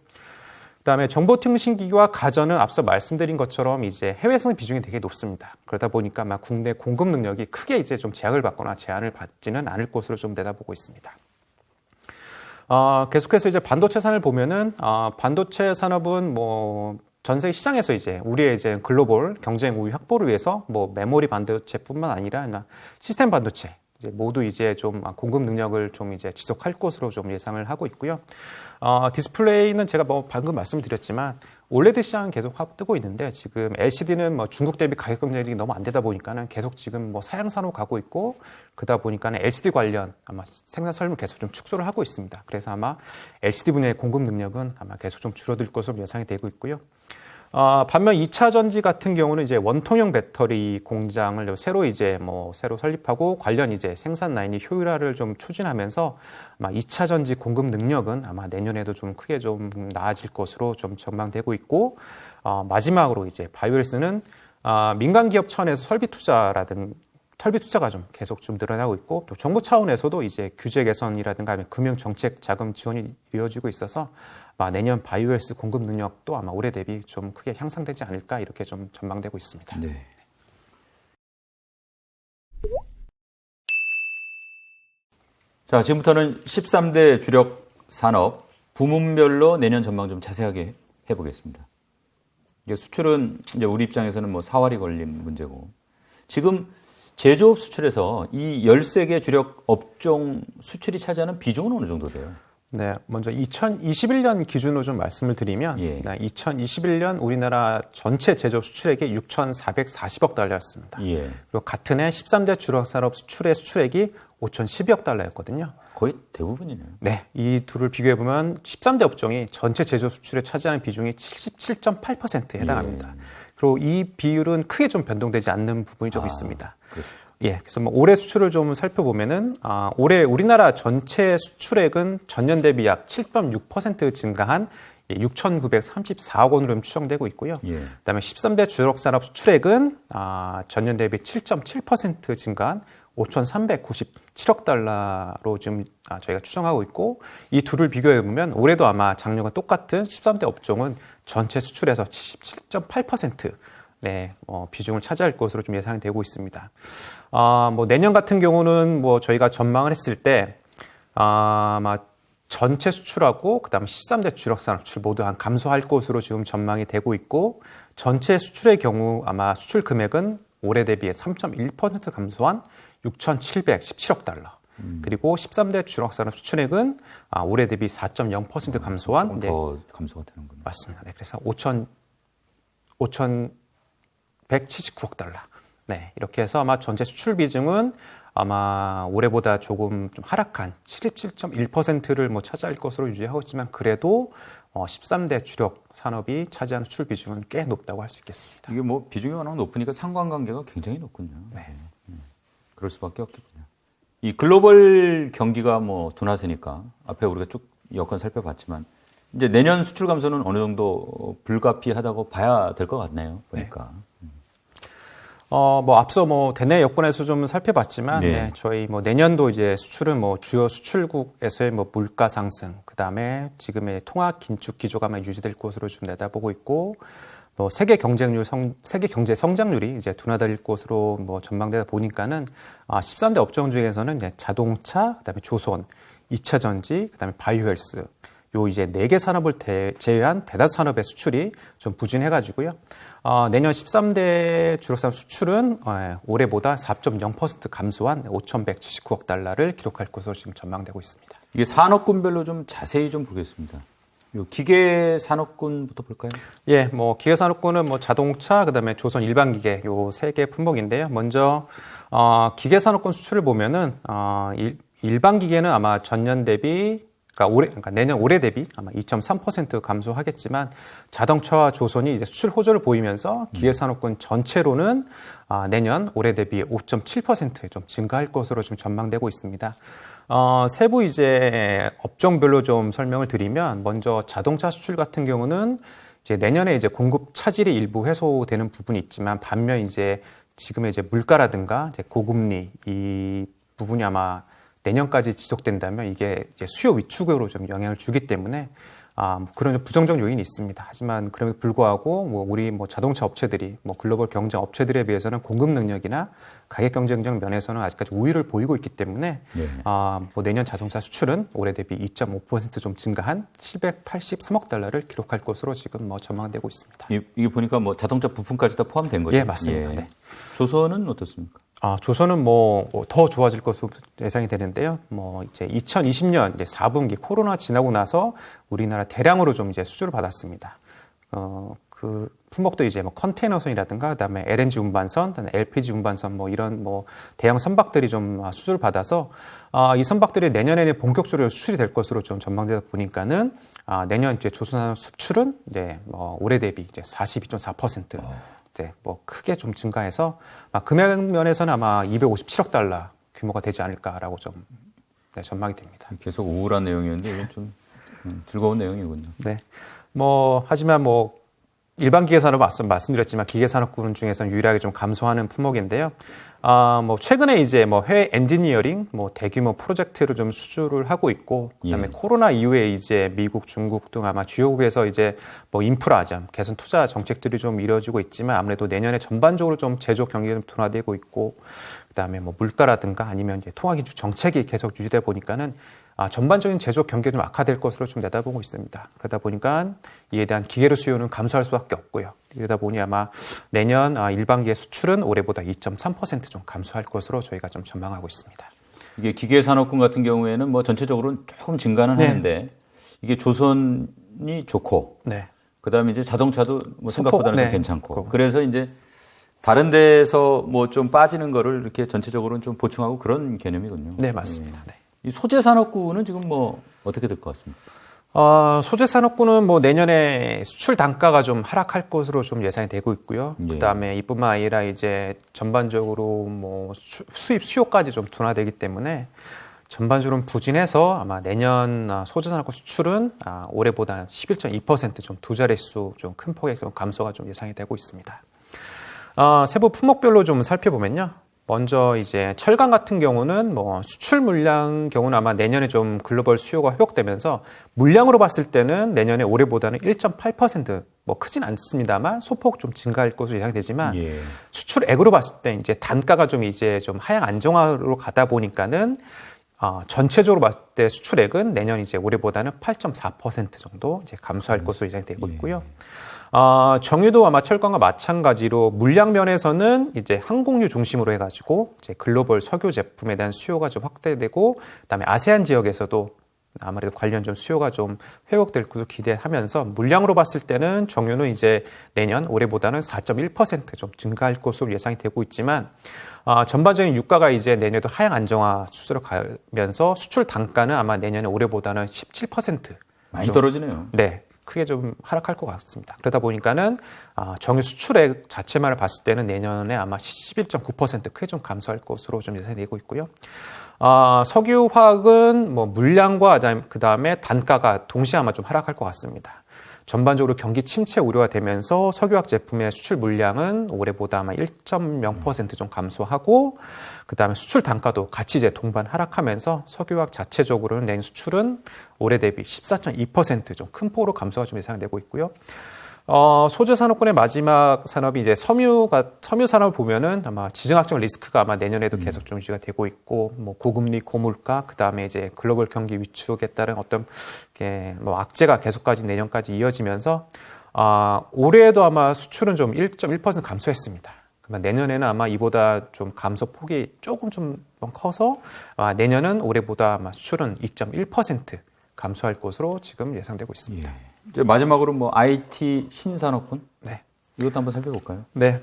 그다음에 정보통신기기와 가전은 앞서 말씀드린 것처럼 이제 해외생 비중이 되게 높습니다. 그러다 보니까 아마 국내 공급 능력이 크게 이제 좀 제약을 받거나 제한을 받지는 않을 것으로 좀 내다보고 있습니다. 계속해서 이제 반도체 산을 보면은, 반도체 산업은 뭐, 전 세계 시장에서 이제 우리의 이제 글로벌 경쟁 우위 확보를 위해서 뭐 메모리 반도체뿐만 아니라 시스템 반도체, 이제 모두 이제 좀 공급 능력을 좀 이제 지속할 것으로 좀 예상을 하고 있고요. 디스플레이는 제가 뭐 방금 말씀드렸지만 올레드 시장은 계속 확 뜨고 있는데 지금 LCD는 뭐 중국 대비 가격 경쟁력이 너무 안 되다 보니까는 계속 지금 뭐 사양산으로 가고 있고 그러다 보니까는 LCD 관련 아마 생산 설비를 계속 좀 축소를 하고 있습니다. 그래서 아마 LCD 분야의 공급 능력은 아마 계속 좀 줄어들 것으로 예상이 되고 있고요. 반면 2차 전지 같은 경우는 이제 원통형 배터리 공장을 새로 설립하고 관련 이제 생산 라인이 효율화를 좀 추진하면서 아마 2차 전지 공급 능력은 아마 내년에도 좀 크게 좀 나아질 것으로 좀 전망되고 있고, 마지막으로 이제 바이오헬스는 민간 기업 차원에서 설비 투자가 좀 계속 좀 늘어나고 있고, 또 정부 차원에서도 이제 규제 개선이라든가 금융 정책 자금 지원이 이루어지고 있어서 내년 바이오헬스 공급 능력도 아마 올해 대비 좀 크게 향상되지 않을까 이렇게 좀 전망되고 있습니다. 네. 자, 지금부터는 13대 주력 산업 부문별로 내년 전망 좀 자세하게 해보겠습니다. 수출은 이제 우리 입장에서는 뭐 사활이 걸린 문제고, 지금 제조업 수출에서 이 13개 주력 업종 수출이 차지하는 비중은 어느 정도 돼요? 네, 먼저 2021년 기준으로 좀 말씀을 드리면 2021년 우리나라 전체 제조업 수출액이 6,440억 달러였습니다. 그리고 같은 해 13대 주력 산업 수출의 수출액이 5,012억 달러였거든요. 거의 대부분이네요. 네, 이 둘을 비교해보면 13대 업종이 전체 제조업 수출에 차지하는 비중이 77.8%에 해당합니다. 그리고 이 비율은 크게 좀 변동되지 않는 부분이 좀 있습니다. 그렇죠. 그래서 뭐 올해 수출을 좀 살펴보면은 올해 우리나라 전체 수출액은 전년 대비 약 7.6% 증가한 6,934억 원으로 추정되고 있고요. 그다음에 13대 주력 산업 수출액은 전년 대비 7.7% 증가한 5,397억 달러로 지금 저희가 추정하고 있고, 이 둘을 비교해 보면 올해도 아마 작년과 똑같은 13대 업종은 전체 수출에서 77.8% 비중을 차지할 것으로 좀 예상이 되고 있습니다. 뭐 내년 같은 경우는 뭐 저희가 전망을 했을 때 아마 전체 수출하고 그다음에 13대 주력 산업 수출 모두 감소할 것으로 지금 전망이 되고 있고, 전체 수출의 경우 아마 수출 금액은 올해 대비해 3.1% 감소한 6,717억 달러. 그리고 13대 주력 산업 수출액은 올해 대비 4.0% 감소한 조금 더 감소가 되는군요. 맞습니다. 네, 그래서 5,179억 달러. 네, 이렇게 해서 아마 전체 수출 비중은 아마 올해보다 조금 좀 하락한 77.1%를 뭐 차지할 것으로 유지하고 있지만 그래도 13대 주력 산업이 차지하는 수출 비중은 꽤 높다고 할 수 있겠습니다. 이게 뭐 비중이 워낙 높으니까 상관관계가 굉장히 높군요. 네. 그럴 수밖에 없겠군요. 이 글로벌 경기가 뭐 둔화세니까 앞에 우리가 쭉 여건 살펴봤지만 이제 내년 수출 감소는 어느 정도 불가피하다고 봐야 될 것 같네요. 보니까. 뭐 앞서 뭐 대내 여건에서 좀 살펴봤지만 네. 네, 저희 뭐 내년도 이제 수출은 뭐 주요 수출국에서의 뭐 물가 상승, 그다음에 지금의 통화 긴축 기조가 아마 유지될 것으로 좀 내다보고 있고 뭐 세계 경제 성장률이 이제 둔화될 것으로 뭐 전망되다 보니까는 13대 업종 중에서는 이제 자동차, 그다음에 조선, 2차 전지, 그다음에 바이오헬스 요 이제 4개 산업을 제외한 대다수 산업의 수출이 좀 부진해가지고요. 내년 13대 주력산업 수출은 올해보다 4.0% 감소한 5,179억 달러를 기록할 것으로 지금 전망되고 있습니다. 이게 산업군별로 좀 자세히 좀 보겠습니다. 요 기계 산업군부터 볼까요? 예, 뭐 기계 산업군은 뭐 자동차, 그다음에 조선 일반 기계 요 3개 품목인데요. 먼저 기계 산업군 수출을 보면은 일반 기계는 아마 전년 대비 그러니까 내년 올해 대비 아마 2.3% 감소하겠지만 자동차와 조선이 이제 수출 호조를 보이면서 기계산업군 전체로는 내년 올해 대비 5.7% 좀 증가할 것으로 좀 전망되고 있습니다. 세부 이제 업종별로 좀 설명을 드리면 먼저 자동차 수출 같은 경우는 이제 내년에 이제 공급 차질이 일부 해소되는 부분이 있지만 반면 이제 지금의 이제 물가라든가 이제 고금리 이 부분이 아마 내년까지 지속된다면 이게 이제 수요 위축으로 좀 영향을 주기 때문에 그런 좀 부정적 요인이 있습니다. 하지만 그럼에도 불구하고 뭐 우리 뭐 자동차 업체들이 뭐 글로벌 경쟁 업체들에 비해서는 공급 능력이나 가격 경쟁력 면에서는 아직까지 우위를 보이고 있기 때문에 네. 뭐 내년 자동차 수출은 올해 대비 2.5% 좀 증가한 783억 달러를 기록할 것으로 지금 뭐 전망되고 있습니다. 이게 보니까 뭐 자동차 부품까지 다 포함된 거죠? 예, 맞습니다. 네. 조선은 어떻습니까? 조선은 뭐 더 좋아질 것으로 예상이 되는데요. 뭐 이제 2020년 이제 4분기 코로나 지나고 나서 우리나라 대량으로 좀 이제 수주를 받았습니다. 그 품목도 이제 뭐 컨테이너선이라든가 그다음에 LNG 운반선, 그다음에 LPG 운반선 뭐 이런 뭐 대형 선박들이 좀 수주를 받아서 이 선박들이 내년에는 본격적으로 수출이 될 것으로 좀 전망되다 보니까는 내년 이제 조선산업 수출은 이제 뭐 올해 대비 이제 42.4% 네, 뭐 크게 좀 증가해서 금액 면에서는 아마 257억 달러 규모가 되지 않을까라고 좀 전망이 됩니다. 계속 우울한 내용이었는데 이건 좀 즐거운 내용이군요. 네, 뭐 하지만 뭐 일반 기계 산업 말씀드렸지만 기계 산업군 중에서는 유일하게 좀 감소하는 품목인데요. 뭐 최근에 이제 뭐 해외 엔지니어링 뭐 대규모 프로젝트를 좀 수주를 하고 있고 그다음에 코로나 이후에 이제 미국, 중국 등 아마 주요국에서 이제 뭐 인프라 좀 개선 투자 정책들이 좀 이루어지고 있지만 아무래도 내년에 전반적으로 좀 제조 경기가 좀 둔화되고 있고 그다음에 뭐 물가라든가 아니면 이제 통화 기축 정책이 계속 유지되다 보니까는 전반적인 제조업 경기가 좀 악화될 것으로 좀 내다보고 있습니다. 그러다 보니까 이에 대한 기계료 수요는 감소할 수밖에 없고요. 이러다 보니 아마 내년 일반 기계 수출은 올해보다 2.3% 좀 감소할 것으로 저희가 좀 전망하고 있습니다. 이게 기계 산업군 같은 경우에는 뭐 전체적으로는 조금 증가는 하는데 이게 조선이 좋고 그다음에 이제 자동차도 뭐 생각보다는 좀 괜찮고 그래서 이제 다른 데서 뭐 좀 빠지는 거를 이렇게 전체적으로는 좀 보충하고 그런 개념이군요. 네, 맞습니다. 네. 이 소재 산업군은 지금 뭐 어떻게 될 것 같습니까? 소재 산업군은 뭐 내년에 수출 단가가 좀 하락할 것으로 좀 예상이 되고 있고요. 그다음에 이뿐만 아니라 이제 전반적으로 뭐 수입 수요까지 좀 둔화되기 때문에 전반적으로 부진해서 아마 내년 소재 산업군 수출은 올해보다 11.2% 좀 두 자릿수 좀 큰 폭의 좀 감소가 좀 예상이 되고 있습니다. 세부 품목별로 좀 살펴보면요. 먼저 이제 철강 같은 경우는 뭐 수출 물량 경우는 아마 내년에 좀 글로벌 수요가 회복되면서 물량으로 봤을 때는 내년에 올해보다는 1.8% 크진 않습니다만 소폭 좀 증가할 것으로 예상이 되지만 수출액으로 봤을 때 이제 단가가 좀 이제 좀 하향 안정화로 가다 보니까는 전체적으로 봤을 때 수출액은 내년 이제 올해보다는 8.4% 정도 이제 감소할 것으로 예상되고 있고요. 정유도 아마 철강과 마찬가지로 물량 면에서는 이제 항공유 중심으로 해가지고 이제 글로벌 석유 제품에 대한 수요가 좀 확대되고, 그다음에 아세안 지역에서도 아무래도 관련 좀 수요가 좀 회복될 것으로 기대하면서 물량으로 봤을 때는 정유는 이제 내년 올해보다는 4.1% 좀 증가할 것으로 예상이 되고 있지만, 전반적인 유가가 이제 내년에도 하향 안정화 추세로 가면서 수출 단가는 아마 내년에 올해보다는 17% 많이 떨어지네요. 네. 크게 좀 하락할 것 같습니다. 그러다 보니까는 정유 수출액 자체만을 봤을 때는 내년에 아마 11.9% 크게 좀 감소할 것으로 좀 예상이 되고 있고요. 석유 화학은 뭐 물량과 그다음에 단가가 동시에 아마 좀 하락할 것 같습니다. 전반적으로 경기 침체 우려가 되면서 석유화학 제품의 수출 물량은 올해보다 아마 1.0% 좀 감소하고, 그다음에 수출 단가도 같이 이제 동반 하락하면서 석유화학 자체적으로는 내년 수출은 올해 대비 14.2% 좀 큰 폭으로 감소가 좀 예상되고 있고요. 소재 산업군의 마지막 산업이 이제 섬유 산업을 보면은 아마 지정학적 리스크가 아마 내년에도 계속 좀 유지가 되고 있고, 뭐 고금리, 고물가, 그 다음에 이제 글로벌 경기 위축에 따른 어떤 뭐 악재가 계속까지 내년까지 이어지면서 올해에도 아마 수출은 좀 1.1% 감소했습니다. 그러면 내년에는 아마 이보다 좀 감소 폭이 조금 좀 커서 내년은 올해보다 아마 수출은 2.1% 감소할 것으로 지금 예상되고 있습니다. 이제 마지막으로 뭐 IT 신산업군, 네, 이것도 한번 살펴볼까요? 네,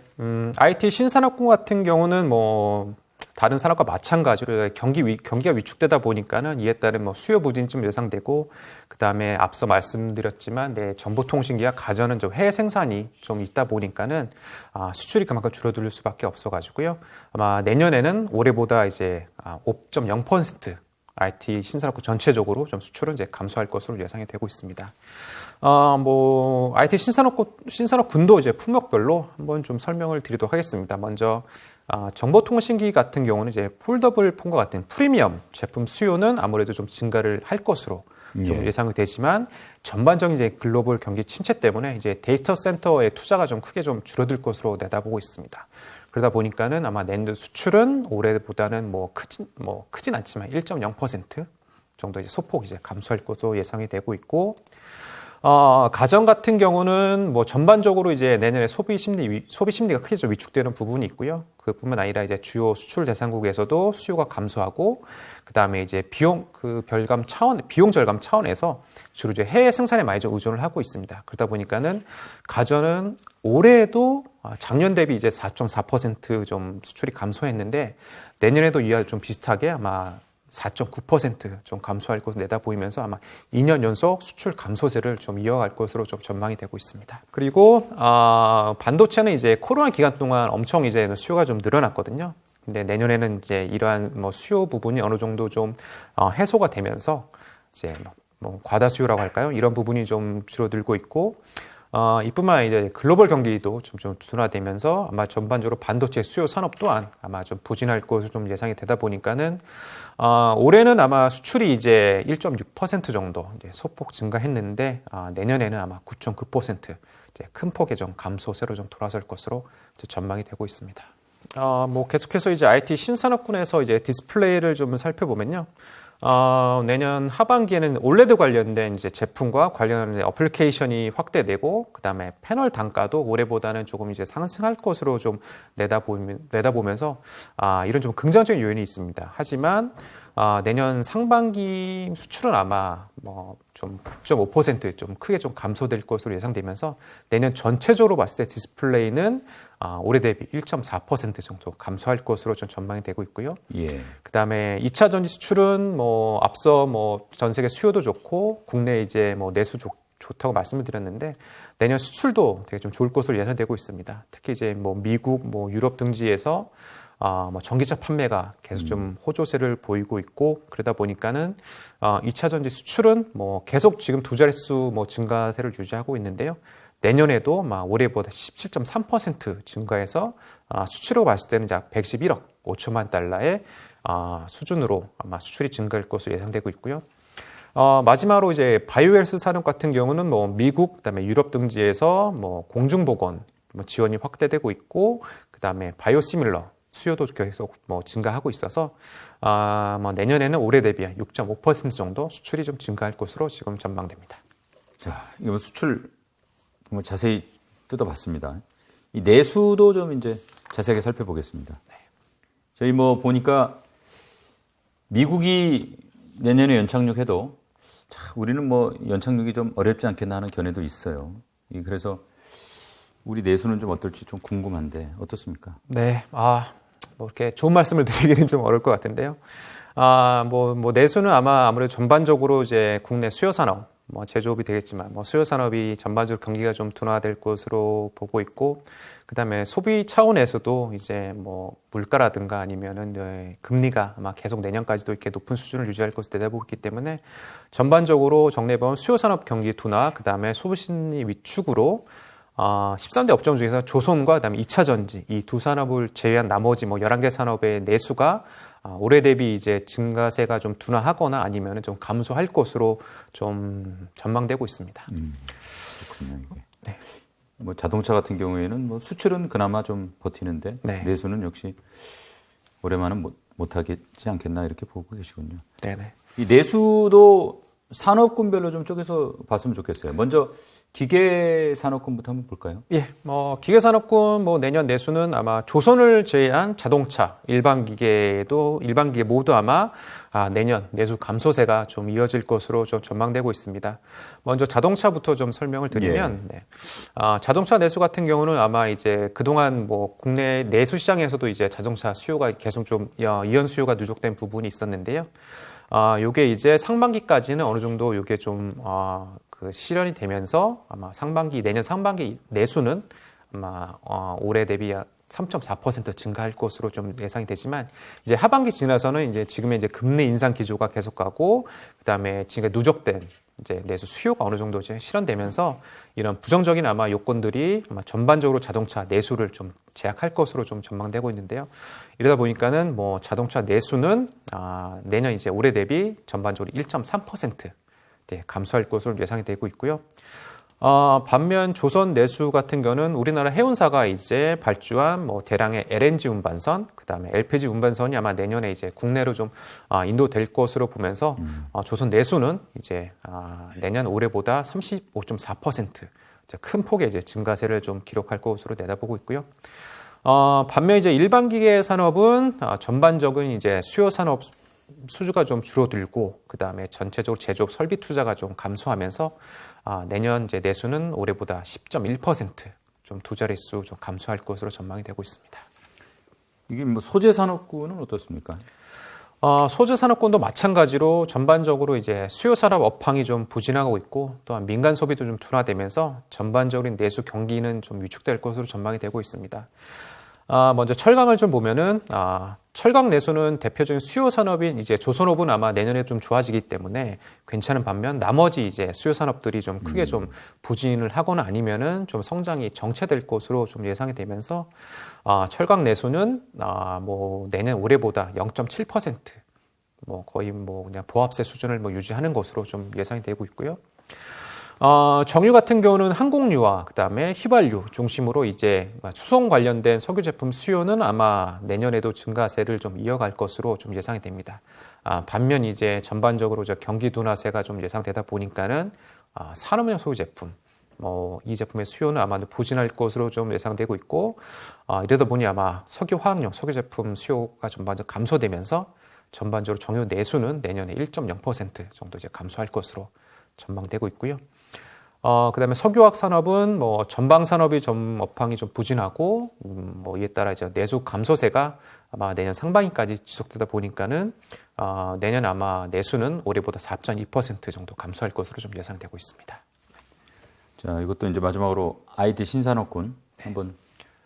IT 신산업군 같은 경우는 뭐 다른 산업과 마찬가지로 경기가 위축되다 보니까는 이에 따른 뭐 수요 부진이 좀 예상되고, 그 다음에 앞서 말씀드렸지만 정보통신기와 가전은 좀 해외 생산이 좀 있다 보니까는 수출이 그만큼 줄어들 수밖에 없어가지고요. 아마 내년에는 올해보다 이제 5.0% IT 신산업군 전체적으로 좀 수출은 이제 감소할 것으로 예상이 되고 있습니다. 뭐 IT 신산업군도 이제 품목별로 한번 좀 설명을 드리도록 하겠습니다. 먼저 정보통신기 같은 경우는 이제 폴더블 폰과 같은 프리미엄 제품 수요는 아무래도 좀 증가를 할 것으로 좀 예상이 되지만, 전반적인 이제 글로벌 경기 침체 때문에 이제 데이터 센터의 투자가 좀 크게 좀 줄어들 것으로 내다보고 있습니다. 그러다 보니까는 아마 내년 수출은 올해보다는 크진 않지만 1.0% 정도 이제 소폭 이제 감소할 것으로 예상이 되고 있고, 가전 같은 경우는 뭐 전반적으로 이제 내년에 소비 심리가 크게 좀 위축되는 부분이 있고요. 그뿐만 아니라 이제 주요 수출 대상국에서도 수요가 감소하고, 그다음에 이제 비용 절감 차원에서 주로 이제 해외 생산에 많이 좀 의존을 하고 있습니다. 그러다 보니까는 가전은 올해에도 작년 대비 이제 4.4% 수출이 감소했는데, 내년에도 이와 좀 비슷하게 아마 4.9% 감소할 것으로 내다보이면서 아마 2년 연속 수출 감소세를 좀 이어갈 것으로 좀 전망이 되고 있습니다. 그리고 반도체는 이제 코로나 기간 동안 엄청 이제 수요가 좀 늘어났거든요. 근데 내년에는 이제 이러한 뭐 수요 부분이 어느 정도 좀 해소가 되면서 이제 뭐 과다 수요라고 할까요? 이런 부분이 좀 줄어들고 있고, 이뿐만 아니라 글로벌 경기도 좀 둔화되면서 아마 전반적으로 반도체 수요 산업 또한 아마 좀 부진할 것으로 좀 예상이 되다 보니까는 올해는 아마 수출이 이제 1.6% 정도 이제 소폭 증가했는데, 내년에는 아마 9.9% 이제 큰 폭의 좀 감소세로 좀 돌아설 것으로 이제 전망이 되고 있습니다. 뭐 계속해서 이제 IT 신산업군에서 이제 디스플레이를 좀 살펴보면요. 내년 하반기에는 올레드 관련된 이제 제품과 관련된 어플리케이션이 확대되고, 그 다음에 패널 단가도 올해보다는 조금 이제 상승할 것으로 좀 내다보면서, 이런 좀 긍정적인 요인이 있습니다. 하지만, 내년 상반기 수출은 아마 좀 9.5% 좀 크게 좀 감소될 것으로 예상되면서, 내년 전체적으로 봤을 때 디스플레이는 올해 대비 1.4% 정도 감소할 것으로 좀 전망이 되고 있고요. 그다음에 2차 전지 수출은 뭐 앞서 뭐 전 세계 수요도 좋고 국내 이제 뭐 내수 좋다고 말씀을 드렸는데, 내년 수출도 되게 좀 좋을 것으로 예상되고 있습니다. 특히 이제 뭐 미국, 뭐 유럽 등지에서 뭐 전기차 판매가 계속 좀 호조세를 보이고 있고, 그러다 보니까는 2차 전지 수출은 뭐 계속 지금 두 자릿수 뭐 증가세를 유지하고 있는데요. 내년에도 올해보다 17.3% 증가해서 수출로 봤을 때는 약 111억 5천만 달러의 수준으로 아마 수출이 증가할 것으로 예상되고 있고요. 마지막으로 이제 바이오헬스 산업 같은 경우는 뭐 미국, 그다음에 유럽 등지에서 뭐 공중보건 지원이 확대되고 있고, 그다음에 바이오시밀러 수요도 계속 뭐 증가하고 있어서 뭐 내년에는 올해 대비 6.5% 정도 수출이 좀 증가할 것으로 지금 전망됩니다. 자, 이거 수출 자세히 뜯어봤습니다. 이 내수도 좀 이제 자세하게 살펴보겠습니다. 네. 저희 뭐 보니까 미국이 내년에 연착륙해도 우리는 뭐 연착륙이 좀 어렵지 않겠나 하는 견해도 있어요. 그래서 우리 내수는 좀 어떨지 좀 궁금한데 어떻습니까? 네, 뭐 이렇게 좋은 말씀을 드리기는 좀 어려울 것 같은데요. 뭐 내수는 아무래도 전반적으로 이제 국내 수요 산업, 뭐 제조업이 되겠지만 뭐 수요 산업이 전반적으로 경기가 좀 둔화될 것으로 보고 있고, 그다음에 소비 차원에서도 이제 뭐 물가라든가 아니면은 금리가 아마 계속 내년까지도 이렇게 높은 수준을 유지할 것으로 내다보고 있기 때문에 전반적으로 정리해보면 수요 산업 경기 둔화, 그다음에 소비 심리 위축으로 13대 업종 중에서 조선과 그다음에 2차 전지 이 두 산업을 제외한 나머지 뭐 11개 산업의 내수가 올해 대비 이제 증가세가 좀 둔화하거나 아니면 좀 감소할 것으로 좀 전망되고 있습니다. 그렇군요. 이게. 네. 뭐 자동차 같은 경우에는 뭐 수출은 그나마 좀 버티는데 네. 내수는 역시 올해만은 못하겠지 않겠나 이렇게 보고 계시군요. 네네. 이 내수도 산업군별로 좀 쪼개서 봤으면 좋겠어요. 먼저 기계 산업군부터 한번 볼까요? 예, 뭐 기계 산업군 뭐 내년 내수는 아마 조선을 제외한 자동차, 일반 기계 모두 아마 내년 내수 감소세가 좀 이어질 것으로 좀 전망되고 있습니다. 먼저 자동차부터 좀 설명을 드리면, 네. 자동차 내수 같은 경우는 아마 이제 그동안 뭐 국내 내수 시장에서도 이제 자동차 수요가 계속 좀 이연 수요가 누적된 부분이 있었는데요. 요게 이제 상반기까지는 어느 정도 요게 좀 실현이 되면서 아마 내년 상반기 내수는 아마 올해 대비 3.4% 증가할 것으로 좀 예상이 되지만, 이제 하반기 지나서는 이제 지금의 이제 금리 인상 기조가 계속가고, 그다음에 지금 누적된 이제 내수 수요가 어느 정도 이제 실현되면서 이런 부정적인 아마 요건들이 아마 전반적으로 자동차 내수를 좀 제약할 것으로 좀 전망되고 있는데요. 이러다 보니까는 뭐 자동차 내수는 내년 이제 올해 대비 전반적으로 1.3% 감소할 것으로 예상이 되고 있고요. 반면 조선 내수 같은 경우는 우리나라 해운사가 이제 발주한 뭐 대량의 LNG 운반선, 그다음에 LPG 운반선이 아마 내년에 이제 국내로 좀 인도될 것으로 보면서 조선 내수는 이제 내년 올해보다 35.4% 큰 폭의 이제 증가세를 좀 기록할 것으로 내다보고 있고요. 반면 이제 일반 기계 산업은 전반적인 이제 수요 산업 수주가 좀 줄어들고, 그다음에 전체적으로 제조업 설비 투자가 좀 감소하면서 내년 이제 내수는 올해보다 10.1% 좀 두 자릿수 좀 감소할 것으로 전망이 되고 있습니다. 이게 뭐 소재 산업군은 어떻습니까? 소재 산업군도 마찬가지로 전반적으로 이제 수요 산업 업황이 좀 부진하고 있고, 또한 민간 소비도 좀 둔화되면서 전반적인 내수 경기는 좀 위축될 것으로 전망이 되고 있습니다. 먼저 철강을 좀 보면은 철강 내수는 대표적인 수요 산업인 이제 조선업은 아마 내년에 좀 좋아지기 때문에 괜찮은 반면, 나머지 이제 수요 산업들이 좀 크게 좀 부진을 하거나 아니면은 좀 성장이 정체될 것으로 좀 예상이 되면서 철강 내수는 뭐 내년 올해보다 0.7% 뭐 거의 뭐 그냥 보합세 수준을 뭐 유지하는 것으로 좀 예상이 되고 있고요. 정유 같은 경우는 항공유와 그다음에 휘발유 중심으로 이제 수송 관련된 석유 제품 수요는 아마 내년에도 증가세를 좀 이어갈 것으로 좀 예상이 됩니다. 반면 이제 전반적으로 경기 둔화세가 좀 예상되다 보니까는 산업용 석유 제품, 이 제품의 수요는 아마도 부진할 것으로 좀 예상되고 있고, 이러다 보니 아마 석유 화학용 석유 제품 수요가 전반적으로 감소되면서 전반적으로 정유 내수는 내년에 1.0% 정도 이제 감소할 것으로 전망되고 있고요. 그다음에 석유화학 산업은 뭐 전방 산업이 좀 업황이 좀 부진하고, 뭐 이에 따라 이제 내수 감소세가 아마 내년 상반기까지 지속되다 보니까는 내년 아마 내수는 올해보다 4.2% 정도 감소할 것으로 좀 예상되고 있습니다. 자, 이것도 이제 마지막으로 IT 신산업군 한번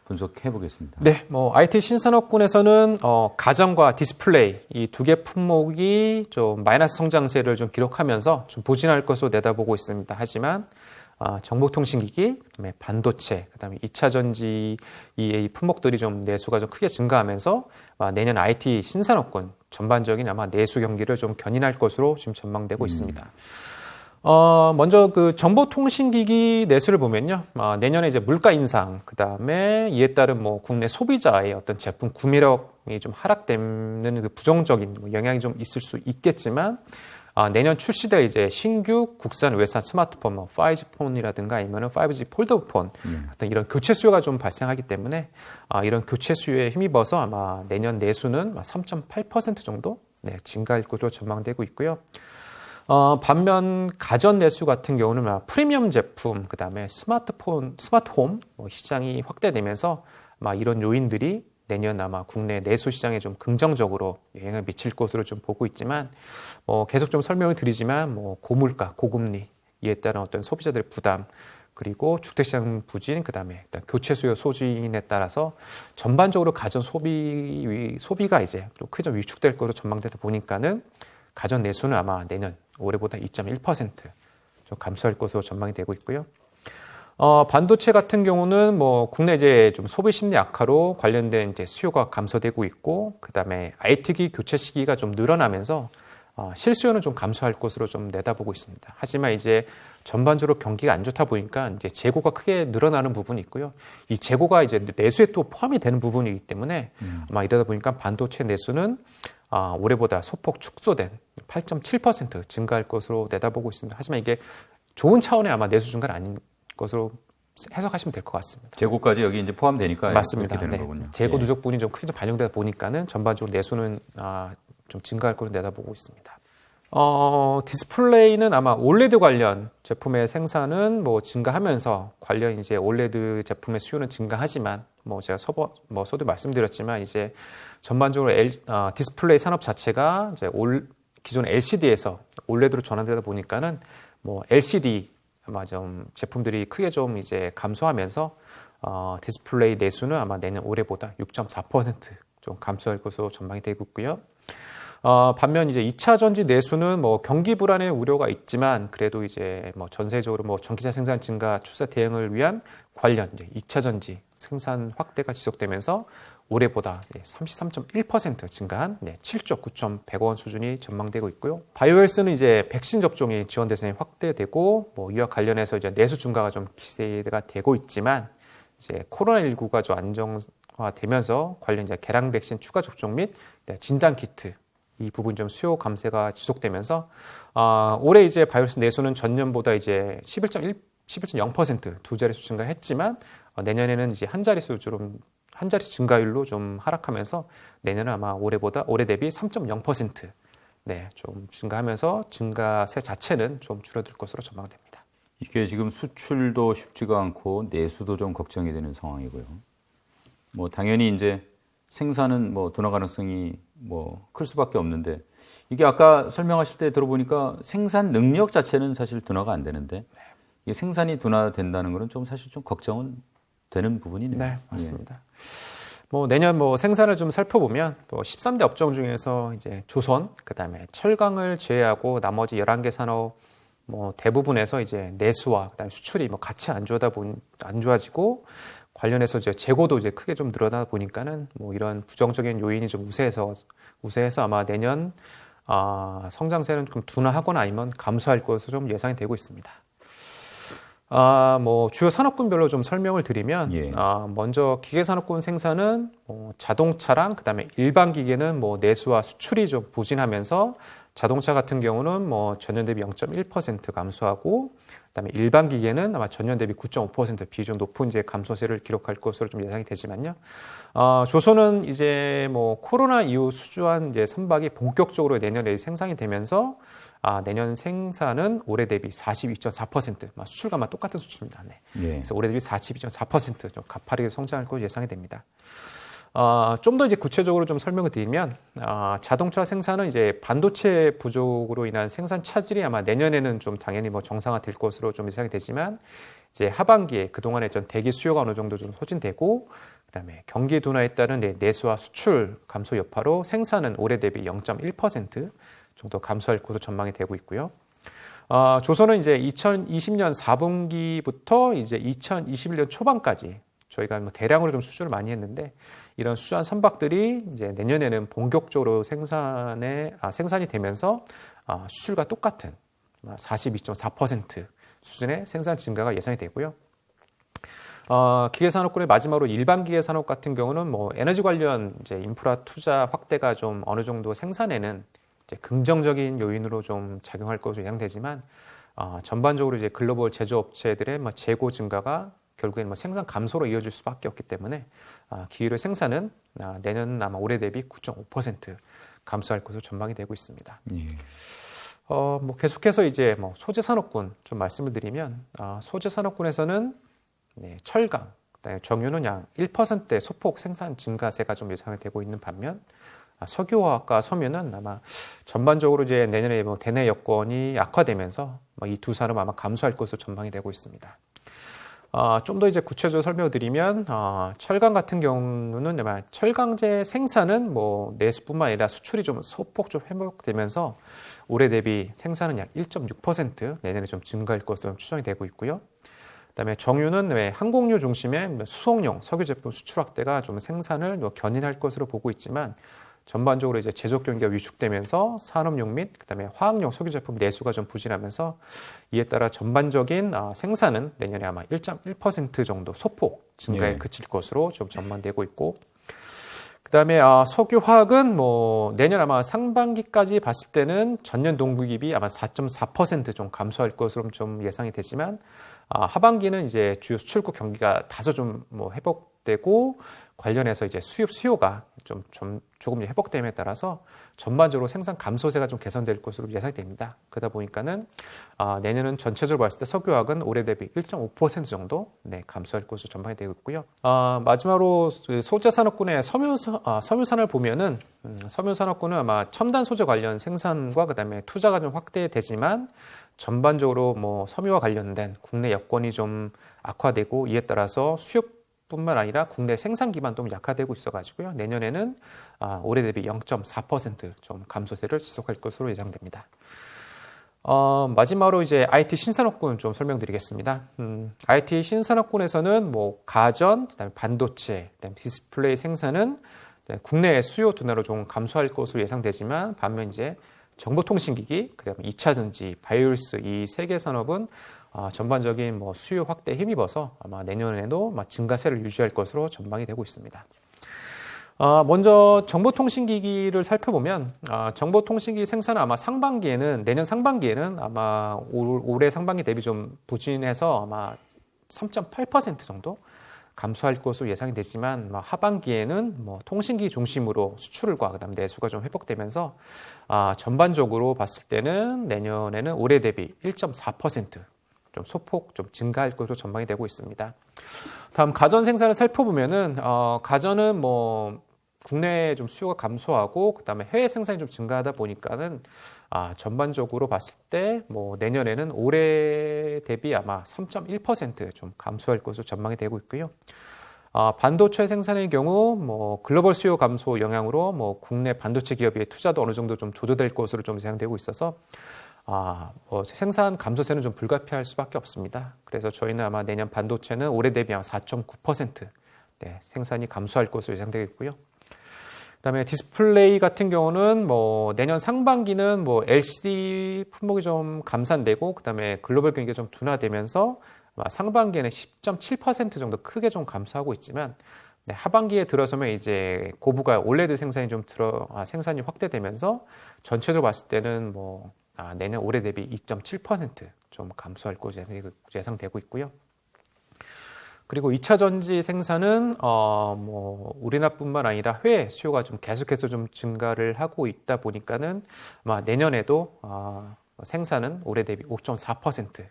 분석해 보겠습니다. 네, 뭐 IT 신산업군에서는 가전과 디스플레이 이 두 개 품목이 좀 마이너스 성장세를 좀 기록하면서 좀 부진할 것으로 내다보고 있습니다. 하지만 정보통신기기, 그다음에 반도체, 그다음에 2차 전지 이 품목들이 좀 내수가 좀 크게 증가하면서 내년 IT 신산업군 전반적인 아마 내수 경기를 좀 견인할 것으로 지금 전망되고 있습니다. 먼저 그 정보통신기기 내수를 보면요. 내년에 이제 물가 인상, 그 다음에 이에 따른 뭐 국내 소비자의 어떤 제품 구매력이 좀 하락되는 그 부정적인 영향이 좀 있을 수 있겠지만, 내년 출시될 이제 신규 국산 외산 스마트폰, 뭐 5G 폰이라든가 아니면은 5G 폴더폰 같은 이런 교체 수요가 좀 발생하기 때문에 이런 교체 수요에 힘입어서 아마 내년 내수는 3.8% 정도 증가할 것으로 전망되고 있고요. 반면 가전 내수 같은 경우는 프리미엄 제품, 그 다음에 스마트홈 시장이 확대되면서 이런 요인들이 내년 아마 국내 내수 시장에 좀 긍정적으로 영향을 미칠 것으로 좀 보고 있지만, 계속 좀 설명을 드리지만, 고물가, 고금리, 이에 따른 어떤 소비자들 부담, 그리고 주택시장 부진, 그 다음에 일단 교체 수요 소진에 따라서 전반적으로 가전 소비가 이제 또 크게 좀 위축될 것으로 전망되다 보니까는 가전 내수는 아마 내년 올해보다 2.1% 좀 감소할 것으로 전망이 되고 있고요. 반도체 같은 경우는 뭐 국내 이제 좀 소비 심리 악화로 관련된 이제 수요가 감소되고 있고, 그 다음에 IT기 교체 시기가 좀 늘어나면서 실수요는 좀 감소할 것으로 좀 내다보고 있습니다. 하지만 이제 전반적으로 경기가 안 좋다 보니까 이제 재고가 크게 늘어나는 부분이 있고요. 이 재고가 이제 내수에 또 포함이 되는 부분이기 때문에 아마 이러다 보니까 반도체 내수는 올해보다 소폭 축소된 8.7% 증가할 것으로 내다보고 있습니다. 하지만 이게 좋은 차원의 아마 내수 증가는 아닌 것으로 해석하시면 될 것 같습니다. 재고까지 여기 이제 포함되니까 맞습니다. 그렇게 되는 거군요. 재고 누적 부분이 좀 크게 좀 반영되다 보니까는 전반적으로 내수는 좀 증가할 것으로 내다보고 있습니다. 디스플레이는 아마 올레드 관련 제품의 생산은 뭐 증가하면서 관련 이제 올레드 제품의 수요는 증가하지만, 뭐 제가 서두 말씀드렸지만 이제 전반적으로 디스플레이 산업 자체가 이제 기존 LCD에서 올레드로 전환되다 보니까는 뭐 LCD 아마 좀 제품들이 크게 좀 이제 감소하면서 디스플레이 내수는 아마 내년 올해보다 6.4% 좀 감소할 것으로 전망이 되고 있고요. 반면 이제 2차 전지 내수는 뭐 경기 불안의 우려가 있지만 그래도 이제 뭐 전세적으로 뭐 전기차 생산 증가 추세 대응을 위한 관련 이제 2차 전지 생산 확대가 지속되면서 올해보다 33.1% 증가한 7조 9,100원 수준이 전망되고 있고요. 바이오헬스는 이제 백신 접종이 지원 대상이 확대되고 뭐 이와 관련해서 이제 내수 증가가 좀 기대가 되고 있지만, 이제 코로나19가 좀 안정화되면서 관련 이제 계량 백신 추가 접종 및 진단 키트 이 부분 좀 수요 감소가 지속되면서 올해 이제 바이오헬스 내수는 전년보다 이제 11.0% 두 자릿수 증가했지만 내년에는 이제 한 자릿수 증가율로 좀 하락하면서 내년은 아마 올해 대비 3.0% 좀 증가하면서 증가세 자체는 좀 줄어들 것으로 전망됩니다. 이게 지금 수출도 쉽지가 않고 내수도 좀 걱정이 되는 상황이고요. 뭐 당연히 이제 생산은 뭐 둔화 가능성이 뭐 클 수밖에 없는데, 이게 아까 설명하실 때 들어보니까 생산 능력 자체는 사실 둔화가 안 되는데 이게 생산이 둔화된다는 거는 좀 사실 좀 걱정은 되는 부분이네요. 네, 맞습니다. 뭐 내년 뭐 생산을 좀 살펴보면 또 13대 업종 중에서 이제 조선, 그다음에 철강을 제외하고 나머지 11개 산업 뭐 대부분에서 이제 내수와 그다음에 수출이 뭐 같이 안 좋아지고 관련해서 이제 재고도 이제 크게 좀 늘어나다 보니까는 뭐 이런 부정적인 요인이 좀 우세해서 아마 내년 성장세는 좀 둔화하거나 아니면 감소할 것으로 좀 예상이 되고 있습니다. 뭐 주요 산업군별로 좀 설명을 드리면, 먼저 기계산업군 생산은 자동차랑 그다음에 일반 기계는 뭐 내수와 수출이 좀 부진하면서 자동차 같은 경우는 뭐 전년 대비 0.1% 감소하고, 그다음에 일반 기계는 아마 전년 대비 9.5% 비중 높은 이제 감소세를 기록할 것으로 좀 예상이 되지만요. 조선은 이제 뭐 코로나 이후 수주한 이제 선박이 본격적으로 내년에 생산이 되면서 내년 생산은 올해 대비 42.4%, 수출과만 똑같은 수치입니다. 그래서 올해 대비 42.4% 좀 가파르게 성장할 것으로 예상이 됩니다. 좀 더 이제 구체적으로 좀 설명을 드리면, 자동차 생산은 이제 반도체 부족으로 인한 생산 차질이 아마 내년에는 좀 당연히 뭐 정상화될 것으로 좀 예상이 되지만, 이제 하반기에 그동안에 전 대기 수요가 어느 정도 좀 소진되고, 그다음에 경기 둔화에 따른 내수와 수출 감소 여파로 생산은 올해 대비 0.1% 정도 감소할 것으로 전망이 되고 있고요. 조선은 이제 2020년 4분기부터 이제 2021년 초반까지 저희가 뭐 대량으로 좀 수주를 많이 했는데, 이런 수주한 선박들이 이제 내년에는 본격적으로 생산이 되면서 수출과 똑같은 42.4% 수준의 생산 증가가 예상이 되고요. 기계산업군의 마지막으로 일반 기계산업 같은 경우는 뭐 에너지 관련 이제 인프라 투자 확대가 좀 어느 정도 생산에는 이제 긍정적인 요인으로 좀 작용할 것으로 예상되지만 전반적으로 이제 글로벌 제조업체들의 뭐 재고 증가가 결국에는 뭐 생산 감소로 이어질 수밖에 없기 때문에 기계류 생산은 내년 아마 올해 대비 9.5% 감소할 것으로 전망이 되고 있습니다. 예. 뭐 계속해서 이제 뭐 소재 산업군 좀 말씀을 드리면 소재 산업군에서는 네, 철강, 그다음에 정유는 약 1%대 소폭 생산 증가세가 좀 예상이 되고 있는 반면 석유화학과 섬유는 아마 전반적으로 이제 내년에 뭐 대내 여건이 악화되면서 이 두 산업 아마 감소할 것으로 전망이 되고 있습니다. 좀 더 이제 구체적으로 설명을 드리면 철강 같은 경우는 아마 철강제 생산은 뭐 내수뿐만 아니라 수출이 좀 소폭 좀 회복되면서 올해 대비 생산은 약 1.6% 내년에 좀 증가할 것으로 추정이 되고 있고요. 그다음에 정유는 항공유 중심의 수송용 석유 제품 수출 확대가 좀 생산을 견인할 것으로 보고 있지만 전반적으로 이제 제조 경기가 위축되면서 산업용 및 그다음에 화학용 석유 제품 내수가 좀 부진하면서 이에 따라 전반적인 생산은 내년에 아마 1.1% 정도 소폭 증가에 그칠 것으로 좀 전망되고 있고 그다음에 석유화학은 뭐 내년 아마 상반기까지 봤을 때는 전년 동기비 아마 4.4% 좀 감소할 것으로 좀 예상이 되지만 하반기는 이제 주요 수출국 경기가 다소 좀 뭐 회복되고 관련해서 이제 수요가 조금 회복됨에 따라서 전반적으로 생산 감소세가 좀 개선될 것으로 예상이 됩니다. 그러다 보니까는 내년은 전체적으로 봤을 때 석유화학은 올해 대비 1.5% 정도 감소할 것으로 전망이 되고 있고요. 마지막으로 소재 산업군의 섬유산을 보면은 섬유 산업군은 아마 첨단 소재 관련 생산과 그다음에 투자가 좀 확대되지만 전반적으로 뭐 섬유와 관련된 국내 여건이 좀 악화되고 이에 따라서 수요뿐만 아니라 국내 생산 기반도 약화되고 있어가지고요. 내년에는 올해 대비 0.4% 감소세를 지속할 것으로 예상됩니다. 마지막으로 이제 IT 신산업군 좀 설명드리겠습니다. IT 신산업군에서는 뭐 가전, 그다음에 반도체, 그다음에 디스플레이 생산은 국내 수요 둔화로 좀 감소할 것으로 예상되지만 반면 이제 정보통신기기, 그다음에 2차 전지, 바이오리스 이 세 개 산업은 전반적인 뭐 수요 확대에 힘입어서 아마 내년에도 증가세를 유지할 것으로 전망이 되고 있습니다. 먼저 정보통신기기를 살펴보면 정보통신기기 생산은 아마 내년 상반기에는 아마 올해 상반기 대비 좀 부진해서 아마 3.8% 정도 감소할 것으로 예상이 되지만 하반기에는 뭐 통신기 중심으로 수출과 그다음 내수가 좀 회복되면서 전반적으로 봤을 때는 내년에는 올해 대비 1.4% 좀 소폭 좀 증가할 것으로 전망이 되고 있습니다. 다음 가전 생산을 살펴보면은 가전은 뭐 국내에 좀 수요가 감소하고 그다음에 해외 생산이 좀 증가하다 보니까는 전반적으로 봤을 때 뭐 내년에는 올해 대비 아마 3.1% 감소할 것으로 전망이 되고 있고요. 반도체 생산의 경우 뭐 글로벌 수요 감소 영향으로 뭐 국내 반도체 기업의 투자도 어느 정도 좀 조절될 것으로 좀 예상되고 있어서 뭐 생산 감소세는 좀 불가피할 수밖에 없습니다. 그래서 저희는 아마 내년 반도체는 올해 대비 한 4.9% 생산이 감소할 것으로 예상되겠고요. 그다음에 디스플레이 같은 경우는 뭐 내년 상반기는 뭐 LCD 품목이 좀 감산되고 그다음에 글로벌 경기가 좀 둔화되면서 상반기에는 10.7% 정도 크게 좀 감소하고 있지만 하반기에 들어서면 이제 고부가 올레드 생산이 생산이 확대되면서 전체적으로 봤을 때는 뭐 내년 올해 대비 2.7% 좀 감소할 것으로 예상되고 있고요. 그리고 2차 전지 생산은 뭐 우리나라뿐만 아니라 해외 수요가 좀 계속해서 좀 증가를 하고 있다 보니까는 아마 내년에도 생산은 올해 대비 5.4%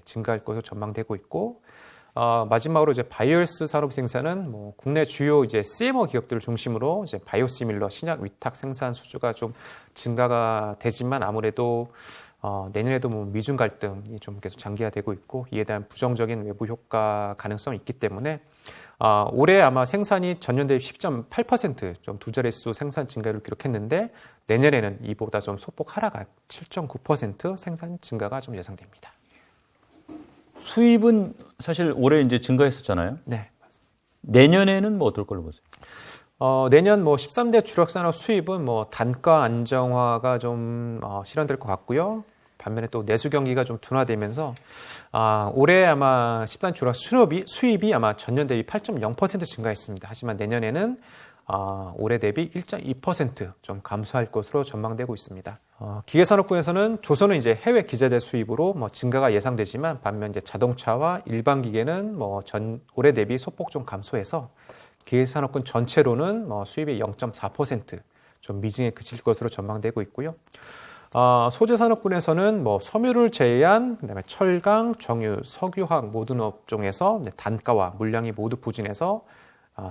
증가할 것으로 전망되고 있고 마지막으로 이제 바이오리스 산업 생산은 뭐 국내 주요 이제 CMO 기업들을 중심으로 이제 바이오시밀러 신약 위탁 생산 수주가 좀 증가가 되지만 아무래도 내년에도 뭐 미중 갈등이 좀 계속 장기화되고 있고 이에 대한 부정적인 외부 효과 가능성이 있기 때문에 올해 아마 생산이 전년 대비 10.8% 좀 두 자릿수 생산 증가를 기록했는데 내년에는 이보다 좀 소폭 하락한 7.9% 생산 증가가 좀 예상됩니다. 수입은 사실 올해 이제 증가했었잖아요. 네. 내년에는 뭐 어떨 걸로 보세요? 내년 뭐 13대 주력 산업 수입은 뭐 단가 안정화가 좀 실현될 것 같고요. 반면에 또 내수 경기가 좀 둔화되면서 올해 아마 10단 주로 수입이 아마 전년 대비 8.0% 증가했습니다. 하지만 내년에는 올해 대비 1.2% 감소할 것으로 전망되고 있습니다. 기계산업군에서는 조선은 이제 해외 기자재 수입으로 증가가 예상되지만 반면 이제 자동차와 일반 기계는 올해 대비 소폭 감소해서 기계산업군 전체로는 수입이 0.4% 미증에 그칠 것으로 전망되고 있고요. 소재산업군에서는 섬유를 제외한 그다음에 철강, 정유, 석유화학 모든 업종에서 단가와 물량이 모두 부진해서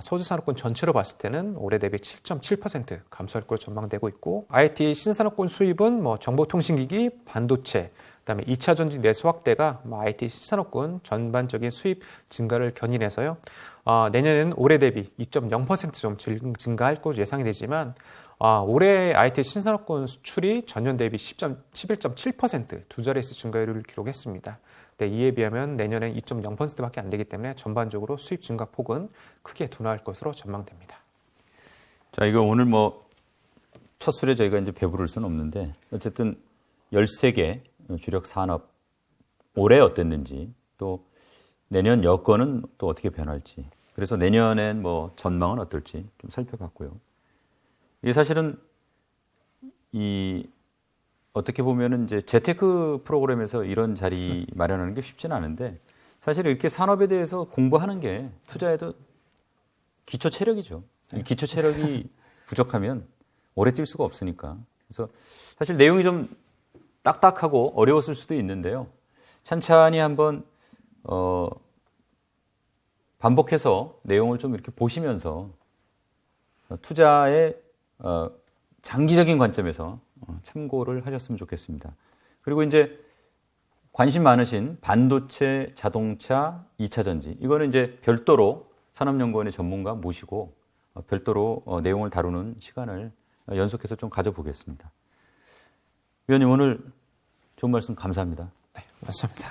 소재산업군 전체로 봤을 때는 올해 대비 7.7% 감소할 것으로 전망되고 있고 IT 신산업군 수입은 정보통신기기, 반도체, 그다음에 2차 전지 내수 확대가 IT 신산업군 전반적인 수입 증가를 견인해서요. 내년에는 올해 대비 2.0% 증가할 것으로 예상이 되지만 올해 IT 신산업군 수출이 전년 대비 11.7% 두 자릿수 증가율을 기록했습니다. 네, 이에 비하면 내년엔 2.0%밖에 안 되기 때문에 전반적으로 수입 증가 폭은 크게 둔화할 것으로 전망됩니다. 자, 이거 오늘 첫 술에 저희가 이제 배부를 수는 없는데 어쨌든 13개 주력 산업 올해 어땠는지 또 내년 여건은 또 어떻게 변할지 그래서 내년엔 전망은 어떨지 좀 살펴봤고요. 이게 사실은 어떻게 보면은 이제 재테크 프로그램에서 이런 자리 마련하는 게 쉽지는 않은데 사실 이렇게 산업에 대해서 공부하는 게 투자에도 기초 체력이죠. 이 기초 체력이 부족하면 오래 뛸 수가 없으니까. 그래서 사실 내용이 좀 딱딱하고 어려웠을 수도 있는데요. 찬찬히 한번 반복해서 내용을 좀 이렇게 보시면서 투자의 장기적인 관점에서 참고를 하셨으면 좋겠습니다. 그리고 이제 관심 많으신 반도체, 자동차, 2차 전지 이거는 이제 별도로 산업연구원의 전문가 모시고 별도로 내용을 다루는 시간을 연속해서 좀 가져보겠습니다. 위원님 오늘 좋은 말씀 감사합니다. 네, 맞습니다.